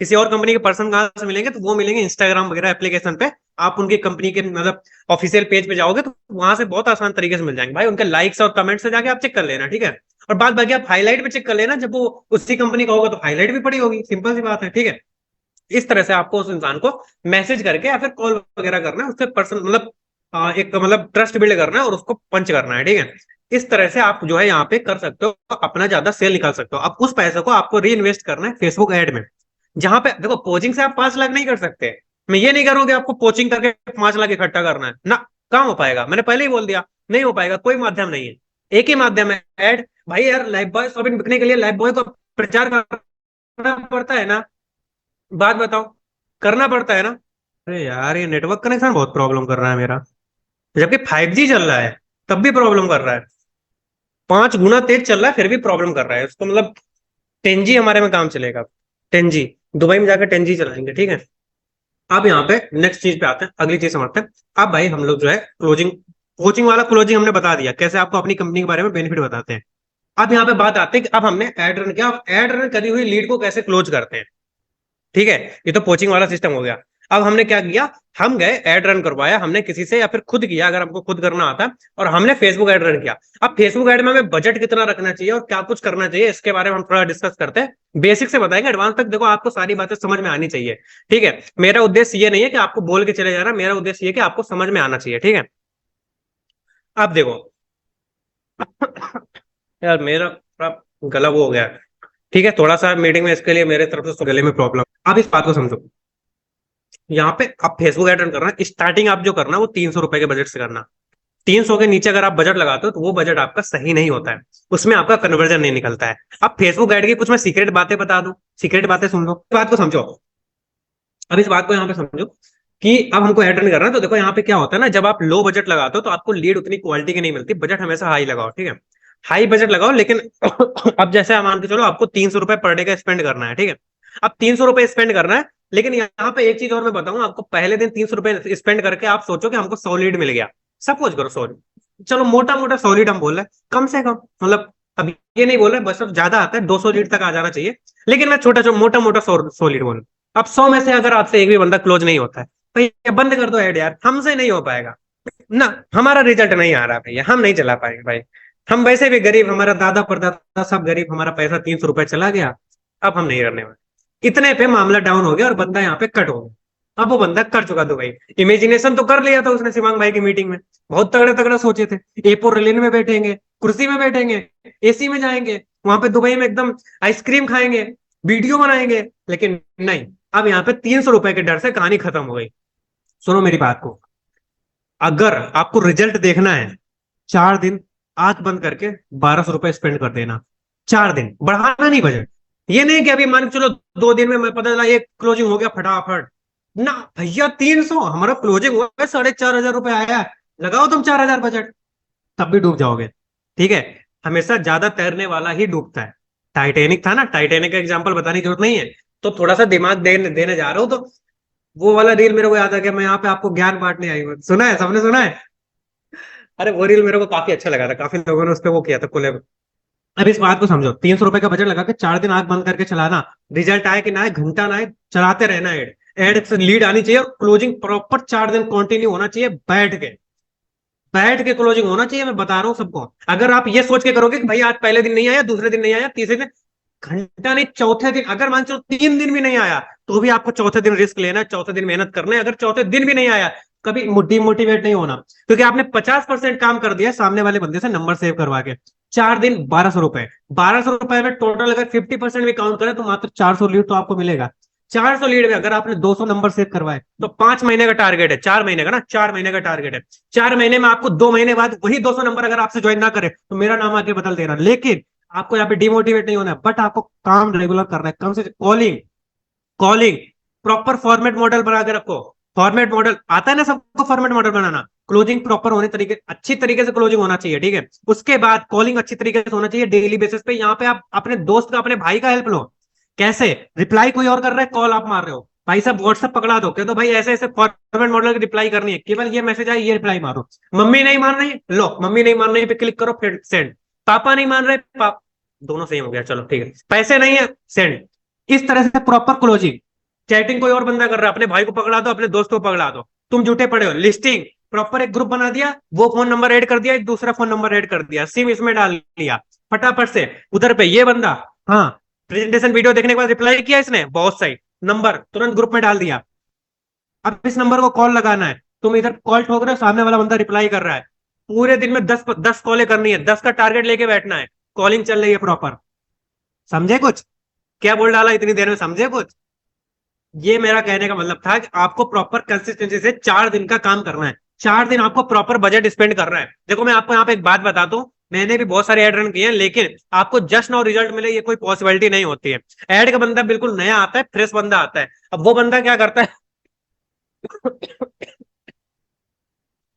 किसी और कंपनी के पर्सन कहाँ से मिलेंगे? तो वो मिलेंगे इंस्टाग्राम वगैरह एप्लीकेशन पे। आप उनकी कंपनी के मतलब ऑफिशियल पेज पे जाओगे तो वहां से बहुत आसान तरीके से मिल जाएंगे भाई, उनके लाइक्स और कमेंट्स से जाके आप चेक कर लेना, ठीक है। और बात बाकी आप हाईलाइट पे चेक कर लेना, जब वो उसी कंपनी का होगा तो हाईलाइट भी पड़ी होगी, सिंपल सी बात है, ठीक है। इस तरह से आपको उस इंसान को मैसेज करके या फिर कॉल वगैरह करना है, उससे पर्सन मतलब एक मतलब ट्रस्ट बिल्ड करना है और उसको पंच करना है, ठीक है। इस तरह से आप जो है यहाँ पे कर सकते हो, अपना ज्यादा सेल निकाल सकते हो। अब उस पैसे को आपको री इन्वेस्ट करना है फेसबुक एड में। जहां पे देखो, कोचिंग से आप 5 लाख नहीं कर सकते। मैं ये नहीं करूँ कि आपको कोचिंग करके 5 लाख इकट्ठा करना है ना, कहाँ हो पाएगा, मैंने पहले ही बोल दिया, नहीं हो पाएगा। कोई माध्यम नहीं है, एक ही माध्यम है, एड। भाई यार लाइफ बॉय सोयाबीन बिकने के लिए लाइफ बॉय को प्रचार करना पड़ता है ना, बात बताओ, करना पड़ता है ना। अरे यार ये नेटवर्क कनेक्शन बहुत प्रॉब्लम कर रहा है मेरा, जबकि 5G चल रहा है तब भी प्रॉब्लम कर रहा है। 5 गुना तेज चल रहा है फिर भी प्रॉब्लम कर रहा है, उसको मतलब 10G हमारे में काम चलेगा, 10G। दुबई में जाकर 10G चलाएंगे, ठीक है। अब यहाँ पे नेक्स्ट चीज पे आते हैं, अगली चीज समझते हैं। अब भाई हम लोग जो है क्लोजिंग, कोचिंग वाला क्लोजिंग हमने बता दिया, कैसे आपको अपनी कंपनी के बारे में बेनिफिट बताते हैं। अब यहाँ पे बात आते हैं कि अब हमने एड रन किया, अब एड रन करी हुई लीड को कैसे क्लोज करते हैं, ठीक है। ये तो कोचिंग वाला सिस्टम हो गया। अब हमने क्या किया, हम गए एड रन करवाया हमने किसी से, या फिर खुद किया अगर हमको खुद करना आता है, और हमने फेसबुक एड रन किया। अब फेसबुक एड में हमें बजट कितना रखना चाहिए और क्या कुछ करना चाहिए, इसके बारे में हम थोड़ा डिस्कस करते हैं। बेसिक से बताएंगे, एडवांस तक देखो आपको सारी बातें समझ में आनी चाहिए, ठीक है। मेरा उद्देश्य ये नहीं है कि आपको बोल के चले जाना, मेरा उद्देश्य ये कि आपको समझ में आना चाहिए, ठीक है। अब देखो, यार मेरा थोड़ा गला वो हो गया है, ठीक है, थोड़ा सा मीटिंग में, इसके लिए मेरे तरफ से गले में प्रॉब्लम। अब इस बात को समझो, यहाँ पे आप फेसबुक ऐड रन करना, स्टार्टिंग आप जो करना वो 300 रुपए के बजट से करना। 300 के नीचे अगर आप बजट लगाते हो तो वो बजट आपका सही नहीं होता है, उसमें आपका कन्वर्जन नहीं निकलता है। अब फेसबुक ऐड की कुछ मैं सीक्रेट बातें बता दूं, सीक्रेट बातें सुन लो, इस बात को समझो। अब इस बात को यहाँ पे समझो कि अब हमको ऐड रन करना है, तो देखो यहाँ पे क्या होता है ना, जब आप लो बजट लगाते हो तो आपको लीड उतनी क्वालिटी की नहीं मिलती, बजट हमेशा हाई लगाओ, ठीक है। हाई बजट लगाओ, लेकिन अब जैसे मान के चलो आपको 300 रुपए पर डे का स्पेंड करना है, ठीक है। अब 300 रुपए स्पेंड करना है, लेकिन यहाँ पे एक चीज और मैं बताऊं आपको, पहले दिन 300 रुपए स्पेंड करके आप सोचो कि हमको 100 लीड मिल गया, सपोज करो 100, चलो मोटा मोटा 100 लीड हम बोल रहे हैं, कम से कम मतलब, अब ये नहीं बोल रहे बस, अब ज्यादा आता है 200 लीड तक आ जाना चाहिए, लेकिन मैं छोटा मोटा मोटा 100 लीड बोल। अब 100 में से अगर आपसे एक भी बंदा क्लोज नहीं होता है, भैया बंद कर दो ऐड यार, हमसे नहीं हो पाएगा ना, हमारा रिजल्ट नहीं आ रहा भैया, हम नहीं चला पाएंगे भाई। हम वैसे भी गरीब, हमारा दादा परदादा सब गरीब, हमारा पैसा 300 रुपए चला गया, अब हम नहीं करने वाले। इतने पे मामला डाउन हो गया और बंदा यहाँ पे कट हो गया। अब वो बंदा कर चुका दुबई, इमेजिनेशन तो कर लिया था उसने शिवांग भाई की मीटिंग में, बहुत तगड़े तगड़े सोचे थे, एयरपोर्ट रेलिन में बैठेंगे, कुर्सी में बैठेंगे, एसी में जाएंगे, वहां पे दुबई में एकदम आइसक्रीम खाएंगे, वीडियो बनाएंगे, लेकिन नहीं। अब यहाँ पे 300 रुपए के डर से कहानी खत्म हो गई। सुनो मेरी बात को, अगर आपको रिजल्ट देखना है, 4 दिन आंख बंद करके 1200 रुपए स्पेंड कर देना, 4 दिन, बढ़ाना नहीं बजट। ये नहीं कि अभी मान के चलो 2 दिन में मैं पता चला एक क्लोजिंग हो गया फटाफट, ना भैया 300, हमारा क्लोजिंग हुआ है 4,500 रुपए आया है, लगाओ तुम 4,000 बजट, तब भी डूब जाओगे, ठीक है। हमेशा ज्यादा तैरने वाला ही डूबता है। टाइटेनिक था ना, टाइटेनिक का एग्जाम्पल बताने की जरूरत नहीं है, तो थोड़ा सा दिमाग देने जा रहा हूं, तो वो वाला रील मेरे को याद आ गया, मैं यहाँ पे आपको ज्ञान बांटने आई हूँ, सुना है, सबने सुना है। अरे वो रील मेरे को काफी अच्छा लगा था, काफी लोगों ने उस पर वो किया था कोलैब। अब इस बात को समझो, 300 रुपए का बजट लगा के 4 दिन आंख बंद करके चलाना, रिजल्ट आए कि ना आए, घंटा ना आए, चलाते रहना एड। एड से लीड आनी चाहिए और क्लोजिंग प्रॉपर 4 दिन कंटिन्यू होना चाहिए, बैठ के क्लोजिंग होना चाहिए। मैं बता रहा हूँ सबको। अगर आप ये सोच के करोगे कि भाई आज पहले दिन नहीं आया, दूसरे दिन नहीं आया, तीसरे दिन, घंटा नहीं, चौथे दिन, अगर मान चलो 3 दिन भी नहीं आया, तो भी आपको चौथे दिन रिस्क लेना है, चौथे दिन मेहनत करना है। अगर चौथे दिन भी नहीं आया, कभी डिमोटिवेट नहीं होना, क्योंकि आपने 50% काम कर दिया सामने वाले बंदे से नंबर सेव करवा के। 4 दिन 1200 रुपए, 1200 रुपए में टोटल अगर 50% भी काउंट करें तो मात्र 400 लीड तो आपको मिलेगा। 400 लीड में अगर आपने 200 नंबर सेव करवाए तो 5 महीने का टारगेट है, 4 महीने का ना, 4 महीने का टारगेट है। 4 महीने में आपको 2 महीने बाद वही 200 नंबर अगर आपसे ज्वाइन ना करे तो मेरा नाम आगे बदल देना। लेकिन आपको यहाँ पे डिमोटिवेट नहीं होना है, बट आपको काम रेगुलर करना है। कम से calling, calling proper format model बना के रखो। फॉर्मेट मॉडल आता है ना सबको, फॉर्मेट मॉडल बनाना। क्लोजिंग प्रॉपर होने तरीके, अच्छी तरीके से क्लोजिंग होना चाहिए, ठीक है। उसके बाद कॉलिंग अच्छी तरीके से होना चाहिए डेली बेसिस पे। यहाँ पे आप अपने दोस्त का, अपने भाई का हेल्प लो। कैसे? रिप्लाई कोई और कर रहा है, कॉल आप मार रहे हो, भाई साहब व्हाट्सएप पकड़ा दो, कह दो भाई ऐसे ऐसे फॉर्मेट मॉडल की रिप्लाई करनी है, केवल ये मैसेज आए ये रिप्लाई मारो। मम्मी नहीं मान रही, लो मम्मी नहीं मान रही पे क्लिक करो, फिर सेंड। पापा नहीं मान रहे, दोनों सेम हो गया, चलो ठीक है। पैसे नहीं है, सेंड। इस तरह से प्रॉपर क्लोजिंग। चैटिंग कोई और बंदा कर रहा है, अपने भाई को पकड़ा दो, अपने दोस्त को पकड़ा दो, तुम झूठे पड़े हो। लिस्टिंग प्रॉपर एक ग्रुप बना दिया, वो फोन नंबर ऐड कर दिया, एक दूसरा फोन नंबर ऐड कर दिया, सिम इसमें डाल लिया, फटाफट से उधर पे ये बंदा, हाँ, प्रेजेंटेशन वीडियो देखने के बाद रिप्लाई किया इसने, बहुत सही, नंबर तुरंत ग्रुप में डाल दिया। अब इस नंबर को कॉल लगाना है, तुम इधर कॉल ठोक रहे हो, सामने वाला बंदा रिप्लाई कर रहा है। पूरे दिन में 10 कॉलें करनी है, 10 का टारगेट लेके बैठना है। कॉलिंग चल रही है प्रॉपर। समझे कुछ? क्या बोल डाला इतनी देर में, समझे कुछ? ये मेरा कहने का मतलब था कि आपको प्रॉपर कंसिस्टेंसी से 4 दिन का काम करना है। 4 दिन आपको प्रॉपर बजट स्पेंड करना है। देखो मैं आपको यहाँ पे एक बात बताता हूँ, मैंने भी बहुत सारे एड रन किए हैं, लेकिन आपको जस्ट नाउ रिजल्ट मिले ये कोई पॉसिबिलिटी नहीं होती है। एड का बंदा बिल्कुल नया आता है, फ्रेश बंदा आता है, अब वो बंदा क्या करता है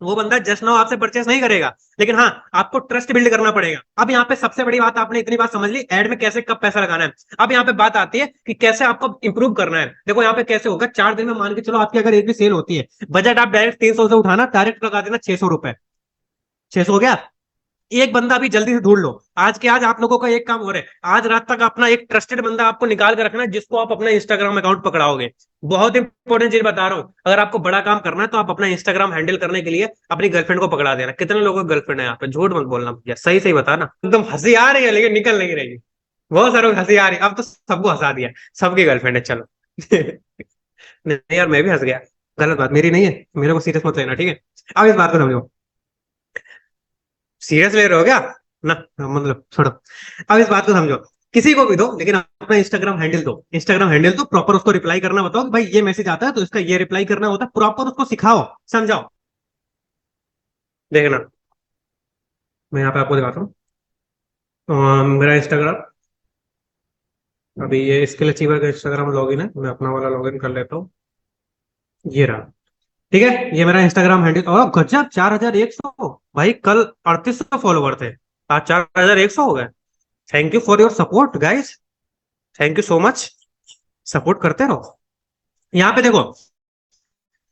वो बंदा जस्ट नाउ आपसे परचेस नहीं करेगा, लेकिन हाँ आपको ट्रस्ट बिल्ड करना पड़ेगा। अब यहाँ पे सबसे बड़ी बात, आपने इतनी बात समझ ली एड में कैसे कब पैसा लगाना है। अब यहाँ पे बात आती है कि कैसे आपको इंप्रूव करना है। देखो यहाँ पे कैसे होगा, 4 दिन में मान के चलो आपकी अगर एक भी सेल होती है, बजट आप डायरेक्ट 300 से उठाना, डायरेक्ट लगा देना 600 रुपए। 600 हो गया। एक बंदा अभी जल्दी से ढूंढ लो, आज के आज आप लोगों का एक काम हो रहा है, आज रात तक अपना एक ट्रस्टेड बंदा आपको निकाल कर रखना है, जिसको आप अपना इंस्टाग्राम अकाउंट पकड़ाओगे। बहुत इंपॉर्टेंट चीज बता रहा हूं, अगर आपको बड़ा काम करना है तो आप अपना इंस्टाग्राम हैंडल करने के लिए अपनी गर्लफ्रेंड को पकड़ा देना। कितने लोगों की गर्लफ्रेंड है यहाँ पे? झूठ मत बोलना भैया, सही सही बताना। एकदम हंसी आ रही है लेकिन निकल नहीं रही। बहुत सारों को हंसी आ रही है, अब तो सबको हंसा दिया, सबकी गर्लफ्रेंड है, चलो नहीं यार मैं भी हंस गया, गलत बात मेरी नहीं है, मेरे को सीरियस मत लेना, ठीक है। अब इस बात को समझो। सीरियस ले रहे हो क्या? ना, मतलब छोड़ो। अब इस बात को समझो, किसी को भी दो, लेकिन अपना इंस्टाग्राम हैंडल दो। इंस्टाग्राम हैंडल दो, प्रॉपर उसको रिप्लाई करना बताओ कि भाई ये मैसेज आता है तो इसका ये रिप्लाई करना होता है, प्रॉपर उसको सिखाओ, समझाओ। देखना, मैं यहाँ पे आपको दिखाता हूँ। मेरा इंस्टाग्राम, अभी ये स्किल अचीवर का इंस्टाग्राम लॉगिन है, मैं अपना वाला लॉगिन कर लेता हूँ। ये रहा, ठीक है, ये मेरा इंस्टाग्राम हैंडल। और गजब, 4100। भाई कल 3800 फॉलोवर थे, आज 4100 हो गए। Thank you for your support guys, thank you so much. Support करते रहो। यहाँ पे देखो,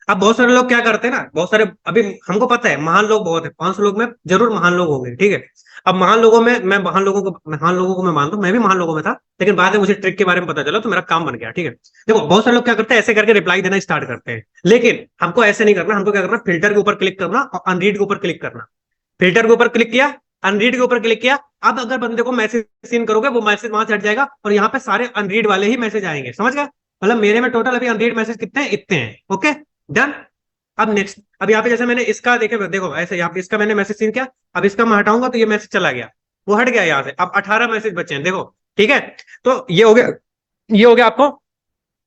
अब बहुत सारे लोग क्या करते हैं ना, बहुत सारे, अभी हमको पता है महान लोग बहुत है, 500 लोग में जरूर महान लोग होंगे, ठीक है। अब महान लोगों में, मैं महान लोगों को मैं मानता हूँ, मैं भी महान लोगों में था, लेकिन बाद में मुझे ट्रिक के बारे में पता चला तो मेरा काम बन गया, ठीक है। देखो बहुत सारे लोग क्या करते हैं, ऐसे करके रिप्लाई देना स्टार्ट करते हैं, लेकिन हमको ऐसे नहीं करना। हमको क्या करना, फिल्टर के ऊपर क्लिक करना और अनरीड के ऊपर क्लिक करना। फिल्टर के ऊपर क्लिक किया, अनरीड के ऊपर क्लिक किया। अब अगर बंदे को मैसेज सीन करोगे, वो मैसेज वहां से हट जाएगा और यहाँ पे सारे अनरीड वाले ही मैसेज आएंगे, समझ गए? मतलब मेरे में टोटल अभी अनरीड मैसेज कितने हैं, इतने हैं, ओके डन। अब नेक्स्ट, अब यहाँ पे जैसे मैंने इसका देखे, देखो ऐसे यहाँ पे इसका मैंने मैसेज सीन किया, अब इसका मैं हटाऊंगा तो ये मैसेज चला गया, वो हट गया यहाँ से। अब 18 मैसेज बचे हैं, देखो, ठीक है। तो ये हो गया, ये हो गया आपको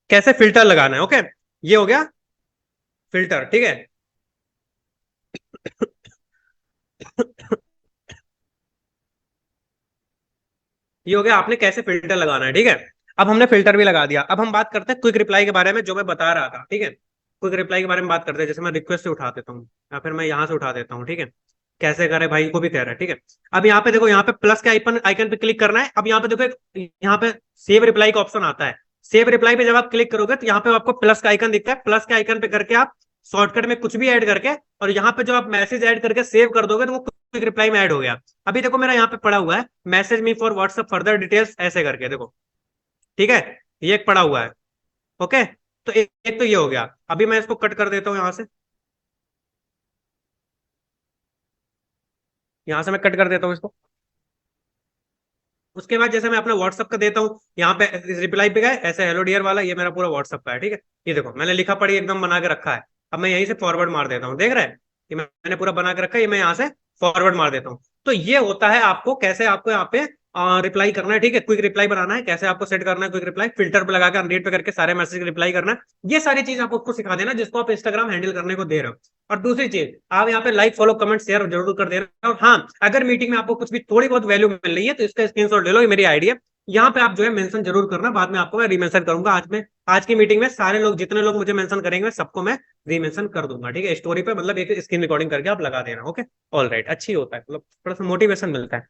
कैसे फिल्टर लगाना है, ओके। ये हो गया फिल्टर, ठीक है। ये हो गया आपने कैसे फिल्टर लगाना है, ठीक है। अब हमने फिल्टर भी लगा दिया, अब हम बात करते हैं क्विक रिप्लाई के बारे में, जो मैं बता रहा था, ठीक है। क्विक रिप्लाई के बारे में बात करते हैं, जैसे मैं रिक्वेस्ट से उठा देता हूँ या फिर मैं यहाँ से उठा देता हूँ, ठीक है। कैसे करे भाई को भी कह रहा है, ठीक है। अब यहाँ पे देखो, यहाँ पे प्लस के आइकन आइकन पे क्लिक करना है। अब यहाँ पे देखो यहाँ पे सेव रिप्लाई का ऑप्शन आता है। सेव रिप्लाई पे जब आप क्लिक करोगे तो यहाँ पे आपको प्लस का आइकन दिखता है, प्लस के आइकन पे करके आप शॉर्टकट में कुछ भी ऐड करके, और यहाँ पे जो आप मैसेज ऐड करके सेव कर दोगे तो वो क्विक रिप्लाई में ऐड हो गया। अभी देखो मेरा यहाँ पे पड़ा हुआ है, message me for WhatsApp further details, ऐसे करके देखो, ठीक है। ये एक पड़ा हुआ है। ओके, तो एक तो ये हो गया। अभी मैं इसको कट कर देता हूँ यहां से मैं कट कर देता हूँ इसको। उसके बाद जैसे मैं अपना व्हाट्सअप का देता हूँ, यहाँ पे रिप्लाई पे गए ऐसे हेलो डियर वाला, ये मेरा पूरा व्हाट्सअप का है, ठीक है। ये देखो मैंने लिखा पढ़ी एकदम बना के रखा है। अब मैं यहीं से फॉरवर्ड मार देता हूँ, देख रहे हैं, ये मैंने पूरा बना के रखा है, ये मैं यहाँ से फॉरवर्ड मार देता हूँ। तो ये होता है आपको कैसे आपको यहाँ पे रिप्लाई करना है, ठीक है। क्विक रिप्लाई बनाना है, कैसे आपको सेट करना है क्विक रिप्लाई, फिल्टर पे लगा के अनरीड पे करके सारे मैसेज रिप्लाई करना है। ये सारी चीज आप उसको सिखा देना जिसको आप इंस्टाग्राम हैंडल करने को दे रहे हो। और दूसरी चीज, आप यहाँ पे लाइक फॉलो कमेंट शेयर जरूर कर दे रहे हो। और हाँ, अगर मीटिंग में आपको कुछ भी थोड़ी बहुत वैल्यू मिल रही है तो इसका स्क्रीनशॉट ले लो, ये मेरी आईडी है। यहाँ पे आप जो है मेंशन जरूर करना, बाद में आपको मैं रीमेंशन करूंगा। आज की मीटिंग में सारे लोग, जितने लोग मुझे मेंशन करेंगे सबको मैं रीमेंशन कर दूंगा, ठीक है। स्टोरी पे मतलब एक स्क्रीन रिकॉर्डिंग करके आप लगा देना। ओके, ऑल राइट, अच्छी होता है, मतलब थोड़ा सा मोटिवेशन मिलता है,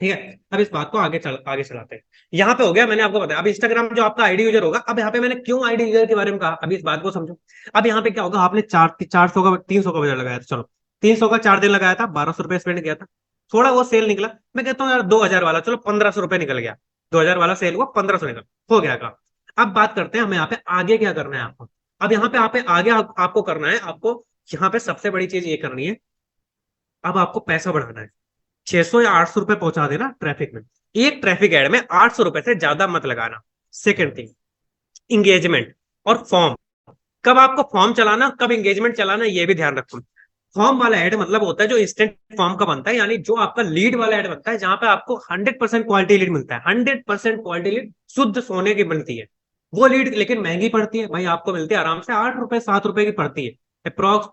ठीक है। अब इस बात को आगे चलाते हैं। यहाँ पे हो गया, मैंने आपको बताया। अब इंस्टाग्राम जो आपका आईडी यूजर होगा, अब यहाँ पे मैंने क्यों आईडी यूजर के बारे में कहा, अभी इस बात को समझो। अब यहाँ पे क्या होगा, आपने 400 का 300 का बजट लगाया था, चलो 300 का 4 दिन लगाया था, 1200 रुपये स्पेंड किया था। थोड़ा वो सेल निकला, मैं कहता हूँ यार 2000 वाला, चलो 1500 रुपये निकल गया। 2000 वाला सेल हुआ, 1500 निकल हो गया का। अब बात करते हैं हमें यहाँ पे आगे क्या करना है आपको। अब यहाँ पे आगे आपको करना है, आपको यहाँ पे सबसे बड़ी चीज ये करनी है। अब आपको पैसा बढ़ाना है, 600 या 800 रुपए पहुंचा देना ट्रैफिक में। एक ट्रैफिक एड में 800 रुपए से ज्यादा मत लगाना। सेकेंड थिंग, इंगेजमेंट और फॉर्म। कब आपको फॉर्म चलाना, कब इंगेजमेंट चलाना, ये भी ध्यान रखो। फॉर्म वाला एड मतलब होता है जो इंस्टेंट फॉर्म का बनता है, यानी जो आपका लीड वाला एड बनता है, जहां पे आपको 100% क्वालिटी लीड मिलता है। 100% क्वालिटी लीड शुद्ध सोने की बनती है। वो लीड लेकिन महंगी पड़ती है भाई, आपको मिलती है आराम से 8 रुपए 7 रुपए की पड़ती है अप्रोक्स।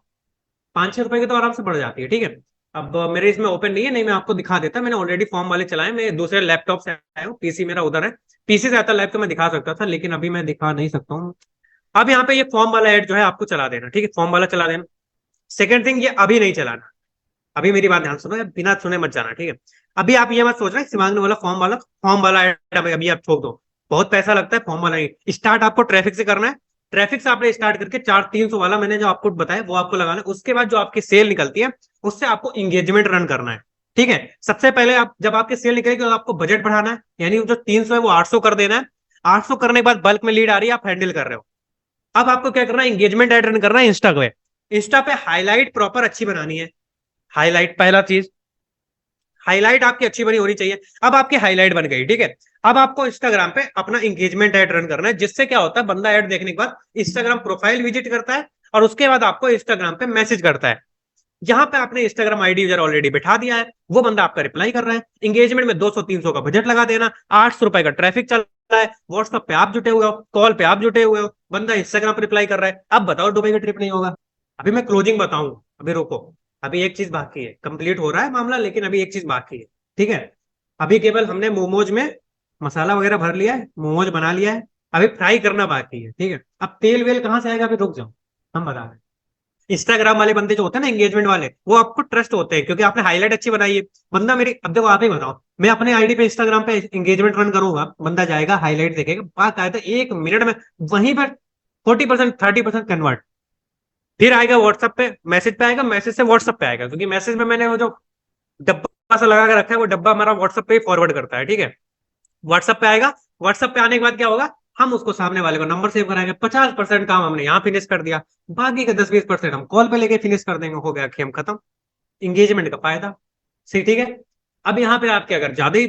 5-6 रुपए की तो आराम से बढ़ जाती है, ठीक है। अब मेरे इसमें ओपन नहीं है, नहीं मैं आपको दिखा देता, मैंने ऑलरेडी फॉर्म वाले चलाए, मैं दूसरे लैपटॉप से आया हूँ, पीसी मेरा उधर है। पीसी से आता लाइव तो मैं दिखा सकता था, लेकिन अभी मैं दिखा नहीं सकता हूँ। अब यहाँ पे ये फॉर्म वाला एड जो है आपको चला देना, ठीक है, फॉर्म वाला चला देना। सेकंड थिंग, ये अभी नहीं चलाना। अभी मेरी बात ध्यान सुनो, बिना सुने मत जाना, ठीक है। अभी आप ये मत सोच रहे शिवांग ने बोला फॉर्म वाला एड अभी आप छोड़ दो, बहुत पैसा लगता है फॉर्म वाला नहीं। स्टार्ट आपको ट्रैफिक से करना है। ट्रैफिक से आपने स्टार्ट करके 400-300 वाला मैंने जो आपको बताया वो आपको लगाना है। उसके बाद जो आपकी सेल निकलती है उससे आपको इंगेजमेंट रन करना है, ठीक है। सबसे पहले आप जब आपकी सेल निकलेगी तो आपको बजट बढ़ाना है, यानी जो 300 है वो 800 कर देना है। 800 करने के बाद बल्क में लीड आ रही है, आप हैंडल कर रहे हो। अब आपको क्या करना है, एंगेजमेंट ऐड रन करना है इंस्टा पे। इंस्टा पे हाईलाइट प्रॉपर अच्छी बनानी है। हाईलाइट पहला चीज, हाईलाइट आपकी अच्छी बनी होनी चाहिए। अब आपकी हाईलाइट बन गई, ठीक है। अब आपको इंस्टाग्राम पे अपना इंगेजमेंट ऐड रन करना है, जिससे क्या होता है, बंदा ऐड देखने के बाद इंस्टाग्राम प्रोफाइल विजिट करता है और उसके बाद आपको इंस्टाग्राम पे मैसेज करता है। यहाँ पे आपने इंस्टाग्राम आईडी यूजर ऑलरेडी बिठा दिया है, वो बंदा आपका रिप्लाई कर रहा है। इंगेजमेंट में 200-300 का बजट लगा देना, 800 रुपए का ट्रैफिक चल रहा है, व्हाट्सएप पे आप जुटे हुए हो, कॉल पे आप जुटे हुए हो, बंदा इंस्टाग्राम पे रिप्लाई कर रहा है। अब बताओ दुबई का ट्रिप नहीं होगा। अभी मैं क्लोजिंग बताऊं, अभी रोको, अभी एक चीज बाकी है, कंप्लीट हो रहा है मामला, लेकिन अभी एक चीज बाकी है, ठीक है। अभी केवल हमने मोमोज में मसाला वगैरह भर लिया है, मोमोज बना लिया है, अभी फ्राई करना बाकी है, ठीक है। अब तेल वेल कहाँ से आएगा, अभी रुक जाओ, हम बता रहे हैं। इंस्टाग्राम वाले बंदे जो होते हैं ना एंगेजमेंट वाले, वो आपको ट्रस्ट होते हैं क्योंकि आपने हाईलाइट अच्छी बनाई है। बंदा मेरी, अब देखो आप ही बताओ, मैं अपने आईडी पे इंस्टाग्राम पे एंगेजमेंट रन करूंगा, बंदा जाएगा हाईलाइट देखेगा, बात आया था 1 मिनट में वहीं पर 40% 30% कन्वर्ट। फिर आएगा व्हाट्सएप पे, मैसेज पे आएगा, मैसेज से व्हाट्सएप पे आएगा, क्योंकि मैसेज में मैंने वो जो डब्बा सा लगा के रखा है, वो डब्बा हमारा व्हाट्सएप पे ही फॉरवर्ड करता है, ठीक है। व्हाट्सएप पे आएगा, व्हाट्सएप पे आने के बाद क्या होगा, हम उसको सामने वाले को नंबर सेव कराएंगे। 50% काम हमने यहाँ फिनिश कर दिया, बाकी का 10-20% हम कॉल पे लेके फिनिश कर देंगे, हो गया खेम खत्म। इंगेजमेंट का फायदा, सही, ठीक है। अब यहाँ पे आपके अगर ज्यादा ही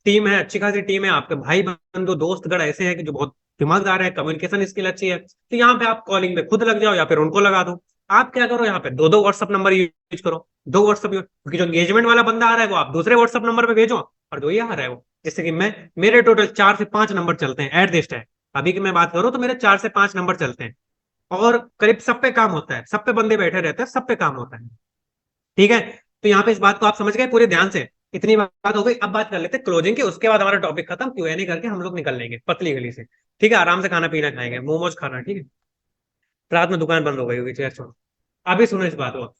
टीम है, अच्छी खासी टीम है, आपके भाई बंधु दोस्तगण ऐसे हैं कि जो बहुत दिमागदार है, कम्युनिकेशन स्किल अच्छी है, तो यहाँ पे आप कॉलिंग पे खुद लग जाओ या फिर उनको लगा दो। आप क्या करो, यहाँ पे दो दो व्हाट्सअप नंबर यूज करो, दो व्हाट्सअप, क्योंकि जो एंगेजमेंट वाला बंदा आ रहा है वो आप दूसरे व्हाट्सअप नंबर पे भेजो, और जो ये आ रहा है वो, जैसे कि मैं, मेरे टोटल 4 से 5 नंबर चलते हैं एट दिस टाइम। अभी की मैं बात करूं तो मेरे 4 से 5 नंबर चलते हैं, और करीब सब पे काम होता है, सब पे बंदे बैठे रहते हैं, सब पे काम होता है, ठीक है। तो यहाँ पे इस बात को आप समझ गए पूरे ध्यान से। इतनी बात हो गई, अब बात कर लेते हैं क्लोजिंग की, उसके बाद हमारा टॉपिक खत्म, Q&A करके हम लोग निकल लेंगे पतली गली से, ठीक है। आराम से खाना पीना खाएंगे, मोमोज खाना, ठीक है। रात में दुकान बंद हो गई होगी, चलो छोड़ो। अभी सुनो इस बात को,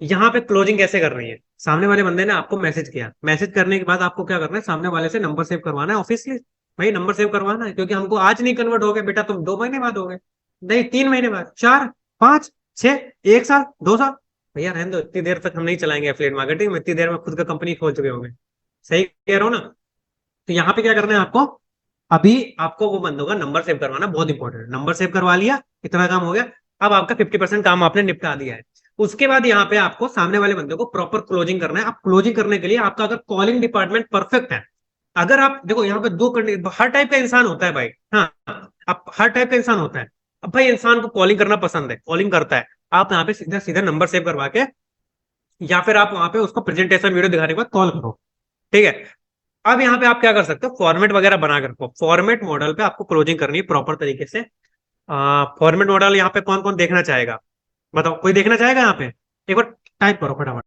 यहाँ पे क्लोजिंग कैसे कर रही है। सामने वाले बंदे ने आपको मैसेज किया, मैसेज करने के बाद आपको क्या करना है, सामने वाले से नंबर सेव करवाना है ऑफिशियली। भाई नंबर सेव करवाना है, क्योंकि हमको आज नहीं कन्वर्ट हो गए बेटा, तुम 2 महीने बाद हो गए, नहीं 3 महीने बाद, 4, 5, 6, 1 साल, 2 साल, भैया रहने दो, इतनी देर तक हम नहीं चलाएंगे एफिलिएट मार्केटिंग में, इतनी देर में खुद का कंपनी खोल चुके होंगे। सही कह रहा हूँ ना। तो यहाँ पे क्या करना है आपको, अभी आपको वो बंदों का नंबर सेव करवाना बहुत इंपॉर्टेंट है। नंबर सेव करवा लिया, इतना काम हो गया। अब आपका 50% काम आपने निपटा दिया है। उसके बाद यहाँ पे आपको सामने वाले बंदे को प्रॉपर क्लोजिंग करना है। आप क्लोजिंग करने के लिए आपका अगर कॉलिंग डिपार्टमेंट परफेक्ट है, अगर आप देखो यहाँ पे हर टाइप का इंसान होता है भाई। हाँ, आप हर टाइप का इंसान होता है। अब भाई इंसान को कॉलिंग करना पसंद है, कॉलिंग करता है, आप यहाँ पे सीधा सीधा नंबर सेव करवा के या फिर आप वहां पे उसको प्रेजेंटेशन वीडियो दिखाने के बाद कॉल करो। ठीक है। अब यहाँ पे आप क्या कर सकते हो, फॉर्मेट वगैरह बना कर रखो। फॉर्मेट मॉडल पे आपको क्लोजिंग करनी है प्रॉपर तरीके से। फॉर्मेट मॉडल यहाँ पे कौन कौन देखना चाहेगा, बताओ, कोई देखना चाहेगा यहाँ पे? एक बार टाइप करो फटाफट।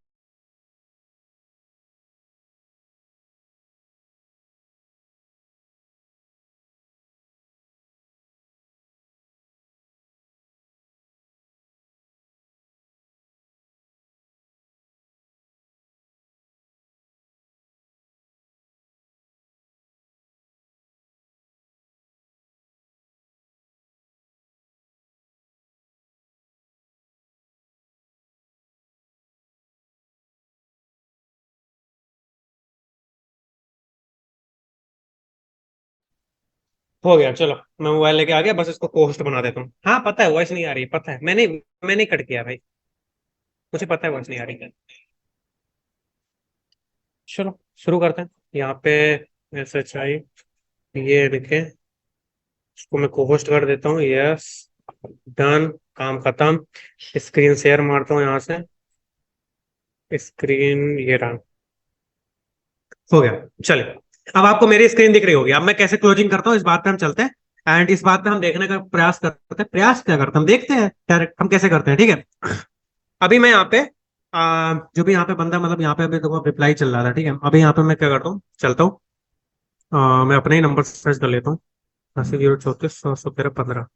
हो गया, चलो मैं मोबाइल लेके आ गया, बस इसको पोस्ट बना देता हूँ। हाँ पता है वॉइस नहीं आ रही, पता है, मैंने कट किया भाई, मुझे पता है वॉइस नहीं आ रही है। चलो शुरू करते हैं। यहाँ पे SHI ये लिखे, इसको मैं को होस्ट कर देता हूँ। यस, डन, काम खत्म। स्क्रीन शेयर मारता हूँ यहाँ से, स्क्रीन ये रहा, हो गया। चले, अब आपको मेरी स्क्रीन दिख रही होगी। अब मैं कैसे क्लोजिंग करता हूँ इस बात पे हम चलते हैं, एंड इस बात पे हम देखने का प्रयास करते हैं। प्रयास क्या करते हैं, हम देखते हैं डायरेक्ट हम कैसे करते हैं। ठीक है। अभी मैं यहाँ पे जो भी यहाँ पे बंदा, मतलब यहाँ पे अभी देखो रिप्लाई चल रहा था। ठीक है, अभी यहाँ पे मैं क्या करता हूँ, चलता हूँ, मैं अपने ही नंबर सर्च कर लेता हूँ। 80 0 34 100 13 15।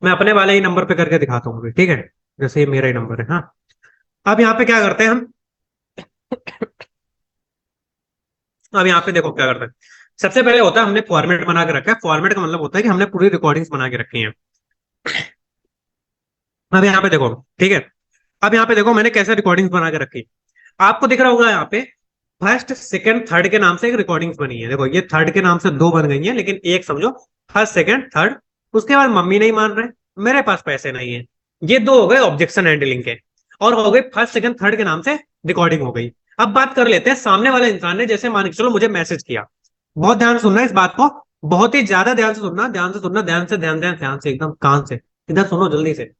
मैं अपने वाले ही नंबर पे करके दिखाता हूँ अभी। ठीक है, जैसे ये मेरा ही नंबर है। हाँ, अब यहाँ पे क्या करते हैं हम, अब यहाँ पे देखो क्या करते हैं। सबसे पहले होता है हमने फॉर्मेट बना के रखा है। फॉर्मेट का मतलब होता है कि हमने पूरी रिकॉर्डिंग्स बना के रखी हैं। अब यहाँ पे देखो, ठीक है, अब यहाँ पे देखो मैंने कैसे रिकॉर्डिंग्स बना के रखी। आपको दिख रहा होगा यहाँ पे फर्स्ट सेकंड थर्ड के नाम से एक रिकॉर्डिंग्स बनी है। देखो ये थर्ड के नाम से दो बन गई हैं, लेकिन एक समझो, फर्स्ट सेकंड थर्ड। उसके बाद मम्मी नहीं मान रहे, मेरे पास पैसे नहीं है, ये दो हो गए ऑब्जेक्शन हैंडलिंग के, और हो गए फर्स्ट सेकंड थर्ड के नाम से रिकॉर्डिंग हो गई। अब बात कर लेते हैं सामने वाले इंसान ने, जैसे मान के चलो मुझे मैसेज किया। बहुत ध्यान से सुनना इस बात को, बहुत ही ज्यादा ध्यान से सुनना, ध्यान से सुनना, ध्यान से, ध्यान ध्यान ध्यान से, एकदम कान से, इधर सुनो जल्दी से।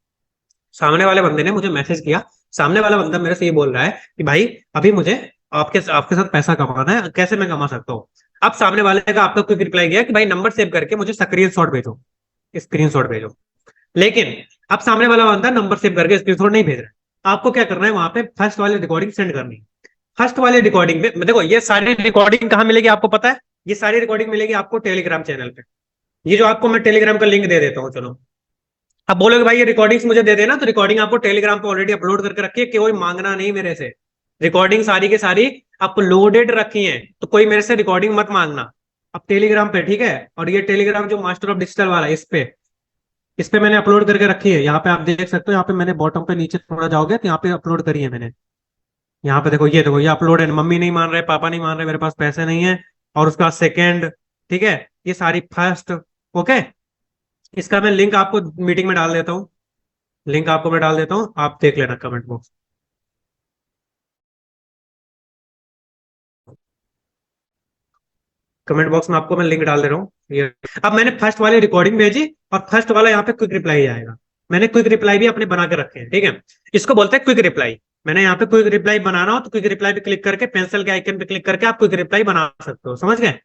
सामने वाले बंदे ने मुझे मैसेज किया। सामने वाला बंदा मेरे से ये बोल रहा है कि भाई अभी मुझे आपके आपके साथ पैसा कमाना है, कैसे मैं कमा सकता हूँ? अब सामने वाले का आपका क्विक रिप्लाई गया कि भाई नंबर सेव करके मुझे स्क्रीनशॉट भेजो, स्क्रीनशॉट भेजो। लेकिन अब सामने वाला बंदा नंबर सेव करके स्क्रीनशॉट नहीं भेज रहा है। आपको क्या करना है, वहां पे फर्स्ट वाली रिकॉर्डिंग सेंड करनी है। फर्स्ट वाली रिकॉर्डिंग में देखो, ये सारी रिकॉर्डिंग कहाँ मिलेगी आपको पता है? ये सारी रिकॉर्डिंग मिलेगी आपको टेलीग्राम चैनल पे। ये जो आपको मैं टेलीग्राम का लिंक दे देता हूँ, चलो। अब बोलोगे भाई ये रिकॉर्डिंग्स मुझे दे देना, तो रिकॉर्डिंग आपको टेलीग्राम पे ऑलरेडी अपलोड करके रखी है, कि कोई मांगना नहीं मेरे से। रिकॉर्डिंग सारी के सारी अपलोडेड रखी है, तो कोई मेरे से रिकॉर्डिंग मत मांगना। अब टेलीग्राम पे, ठीक है, और ये टेलीग्राम जो मास्टर ऑफ डिजिटल वाला है, इस पे मैंने अपलोड करके रखी है। यहाँ पे आप देख सकते हो, यहाँ पे मैंने बॉटम पे नीचे थोड़ा जाओगे तो यहाँ पे अपलोड करी है मैंने। यहाँ पे देखो, ये देखो, ये अपलोड है। मम्मी नहीं मान रहे, पापा नहीं मान रहे, मेरे पास पैसे नहीं है, और उसका सेकेंड, ठीक है, ये सारी फर्स्ट। ओके, इसका मैं लिंक आपको मीटिंग में डाल देता हूँ। लिंक आपको मैं डाल देता हूँ, आप देख लेना कमेंट बॉक्स। कमेंट बॉक्स में आपको मैं लिंक डाल दे रहा हूँ ये। अब मैंने फर्स्ट वाली रिकॉर्डिंग भेजी, और फर्स्ट वाला यहाँ पे क्विक रिप्लाई आएगा। मैंने क्विक रिप्लाई भी अपने बना के रखे हैं। ठीक है, इसको बोलते हैं क्विक रिप्लाई। मैंने यहाँ पे क्विक रिप्लाई बनाना हो तो क्विक रिप्लाई पे क्लिक करके, पेंसिल के आइकन पे क्लिक करके आप क्विक रिप्लाई बना सकते हो, समझ गए?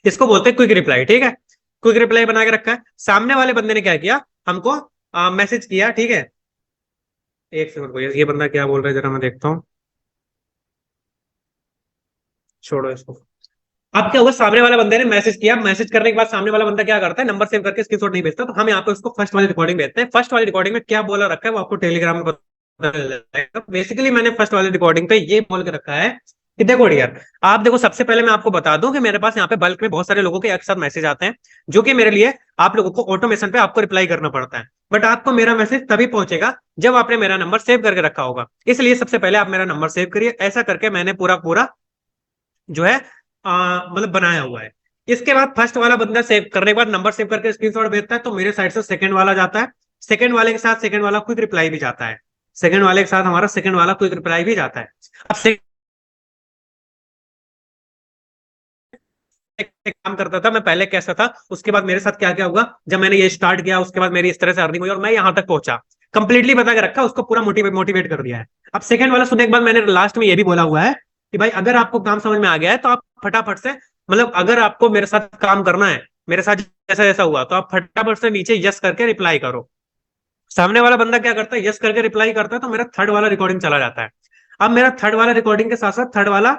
इसको बोलते हैं क्विक रिप्लाई। ठीक है, क्विक रिप्लाई बना के रखा है। सामने वाले बंदे ने क्या किया, हमको मैसेज किया। ठीक है, एक सेकंड को, ये बंदा क्या बोल रहा है जरा मैं देखता हूँ, छोड़ो इसको। अब क्या हुआ, सामने वाला बंदे ने मैसेज किया। मैसेज करने के बाद सामने वाला बंदा क्या करता है, नंबर सेव करके स्क्रीनशॉट नहीं भेजता, तो हम यहाँ पे उसको फर्स्ट वाली रिकॉर्डिंग भेजते हैं। फर्स्ट वाली रिकॉर्डिंग में क्या बोला रखा है वो आपको टेलीग्राम में पता चल जाएगा। बेसिकली मैंने फर्स्ट वाली रिकॉर्डिंग पे ये बोल के रखा है कि देखो डियर, आप देखो, सबसे पहले मैं आपको बता दूं कि मेरे पास यहाँ पे बल्क में बहुत सारे लोगों के एक साथ मैसेज आते हैं, जो कि मेरे लिए आप लोगों को ऑटोमेशन पे आपको रिप्लाई करना पड़ता है। बट आपको मेरा मैसेज तभी पहुंचेगा जब आपने मेरा नंबर सेव करके रखा होगा। इसलिए सबसे पहले आप मेरा नंबर सेव करिए। ऐसा करके मैंने पूरा पूरा जो है मतलब बनाया हुआ है। इसके बाद फर्स्ट वाला बंदा सेव करने के बाद नंबर सेव करके स्क्रीनशॉट भेजता है, तो मेरे साइड से सेकंड वाला जाता है, सेकंड वाले के साथ सेकंड वाला क्विक रिप्लाई भी जाता है, सेकंड वाले के साथ हमारा सेकंड वाला क्विक रिप्लाई भी जाता है। अब एक काम करता था मैं पहले, कैसा था, उसके बाद मेरे साथ क्या क्या हुआ, जब मैंने ये स्टार्ट किया उसके बाद मेरी इस तरह से अर्निंग हुई और मैं यहाँ तक पहुंचा, कंप्लीटली बता के रखा, उसको पूरा मोटिवेट कर दिया है। अब सेकंड वाला सुनने के बाद मैंने लास्ट में ये भी बोला हुआ है कि भाई अगर आपको काम समझ में आ गया है तो आप फटाफट से, मतलब अगर आपको मेरे साथ काम करना है, मेरे साथ जैसा जैसा हुआ, तो आप फटाफट से नीचे यस करके रिप्लाई करो। सामने वाला बंदा क्या करता है, यस करके रिप्लाई करता है, तो मेरा थर्ड वाला रिकॉर्डिंग चला जाता है। अब मेरा थर्ड वाला रिकॉर्डिंग के साथ साथ थर्ड वाला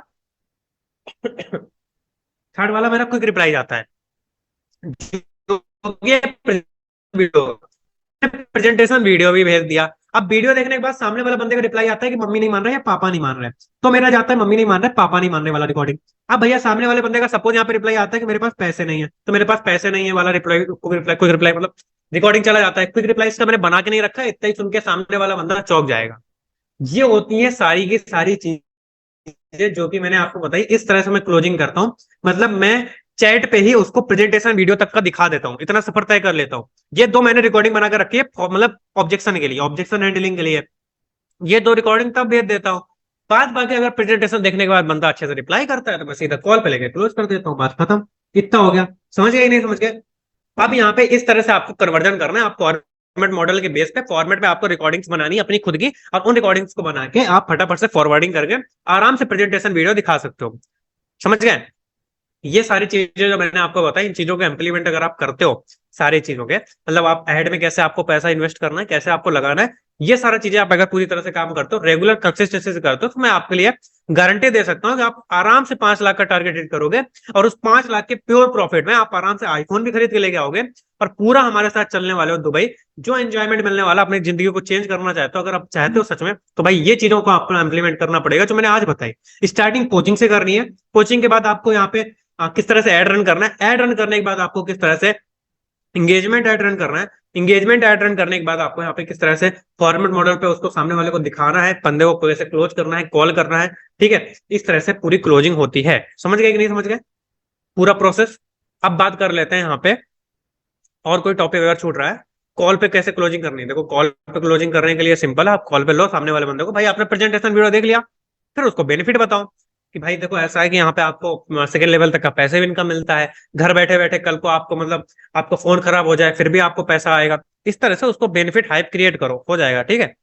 मेरा क्विक रिप्लाई जाता है, वीडियो, प्रेजेंटेशन वीडियो भी भेज दिया। अब वीडियो देखने के बाद सामने वाला बंदे का रिप्लाई आता है कि मम्मी नहीं मान रहा है या पापा नहीं मान रहे हैं, तो मेरा जाता है मम्मी नहीं मान रहे पापा नहीं मान रहे वाला रिकॉर्डिंग। अब भैया सामने वाले बंदे का सपोज यहाँ पे रिप्लाई आता है कि मेरे पास पैसे नहीं है, तो मेरे पास पैसे नहीं है वाला रिप्लाई, क्विक रिप्लाई मतलब रिकॉर्डिंग चला जाता है। क्विक रिप्लाई इसका मैंने बना के नहीं रखा है, इतना ही सुन के सामने वाला बंदा चौंक जाएगा। ये होती है सारी की सारी चीजें जो कि मैंने आपको बताई, इस तरह से मैं क्लोजिंग करता हूँ। मतलब मैं चैट पे ही उसको प्रेजेंटेशन वीडियो तक का दिखा देता हूँ, इतना सफर तय कर लेता हूँ। ये दो मैंने रिकॉर्डिंग बनाकर रखी है मतलब ऑब्जेक्शन के लिए, ऑब्जेक्शन हैंडलिंग के लिए, ये दो रिकॉर्डिंग तब भेज देता हूँ। बात बाकी अगर प्रेजेंटेशन देखने के बाद बंदा अच्छे से रिप्लाई करता है तो मैं सीधा कॉल पे लेके क्लोज कर देता हूँ, बात खत्म। इतना हो गया, समझ गए नहीं समझ गए? अब यहाँ पे इस तरह से आपको कन्वर्जन करना है, आप फॉर्मेट मॉडल के बेस पे, फॉर्मेट पे आपको रिकॉर्डिंग्स बनानी है अपनी खुद की, और उन रिकॉर्डिंग्स को बना के आप फटाफट से फॉरवर्डिंग करके आराम से प्रेजेंटेशन वीडियो दिखा सकते हो। समझ गए? ये सारी चीजें जो मैंने आपको बताई, इन चीजों को इम्प्लीमेंट अगर आप करते हो, सारी चीजों के मतलब आप ऐड में कैसे आपको पैसा इन्वेस्ट करना है, कैसे आपको लगाना है, ये सारा चीजें आप अगर पूरी तरह से काम करते हो, रेगुलर कंसिस्टेंसी से करते हो, तो मैं आपके लिए गारंटी दे सकता हूँ कि आप आराम से 5 लाख का टारगेट हिट करोगे, और उस 5 लाख के प्योर प्रॉफिट में आप आराम से आईफोन भी खरीद के लेके आओगे, और पूरा हमारे साथ चलने वाले हो दुबई, जो एंजॉयमेंट मिलने वाला, अपनी जिंदगी को चेंज करना चाहते हो, अगर आप चाहते हो सच में, तो भाई ये चीजों को आपको इंप्लीमेंट करना पड़ेगा जो मैंने आज बताई। स्टार्टिंग कोचिंग से करनी है, कोचिंग के बाद आपको यहाँ पे किस तरह से एड रन करना है, एड रन करने के बाद आपको किस तरह से इंगेजमेंट एड रन करना है, इंगेजमेंट एड रन करने के बाद आपको यहाँ पे किस तरह से फॉर्मेट मॉडल पे उसको सामने वाले को दिखाना है, बंदे को कैसे क्लोज करना है, कॉल करना है, ठीक है। इस तरह से पूरी क्लोजिंग होती है। समझ गए कि नहीं समझ गए पूरा प्रोसेस? अब बात कर लेते हैं यहाँ पे, और कोई टॉपिक अगर छूट रहा है, कॉल पे कैसे क्लोजिंग करनी है। देखो कॉल पे क्लोजिंग करने के लिए सिंपल है, आप कॉल पे लो सामने वाले बंदे को, भाई आपने प्रेजेंटेशन वीडियो देख लिया, फिर उसको बेनिफिट बताओ कि भाई देखो ऐसा है कि यहाँ पे आपको सेकंड लेवल तक का पैसे इनकम मिलता है, घर बैठे बैठे कल को आपको मतलब आपको फोन खराब हो जाए फिर भी आपको पैसा आएगा। इस तरह से उसको बेनिफिट हाइप क्रिएट करो, हो जाएगा, ठीक है।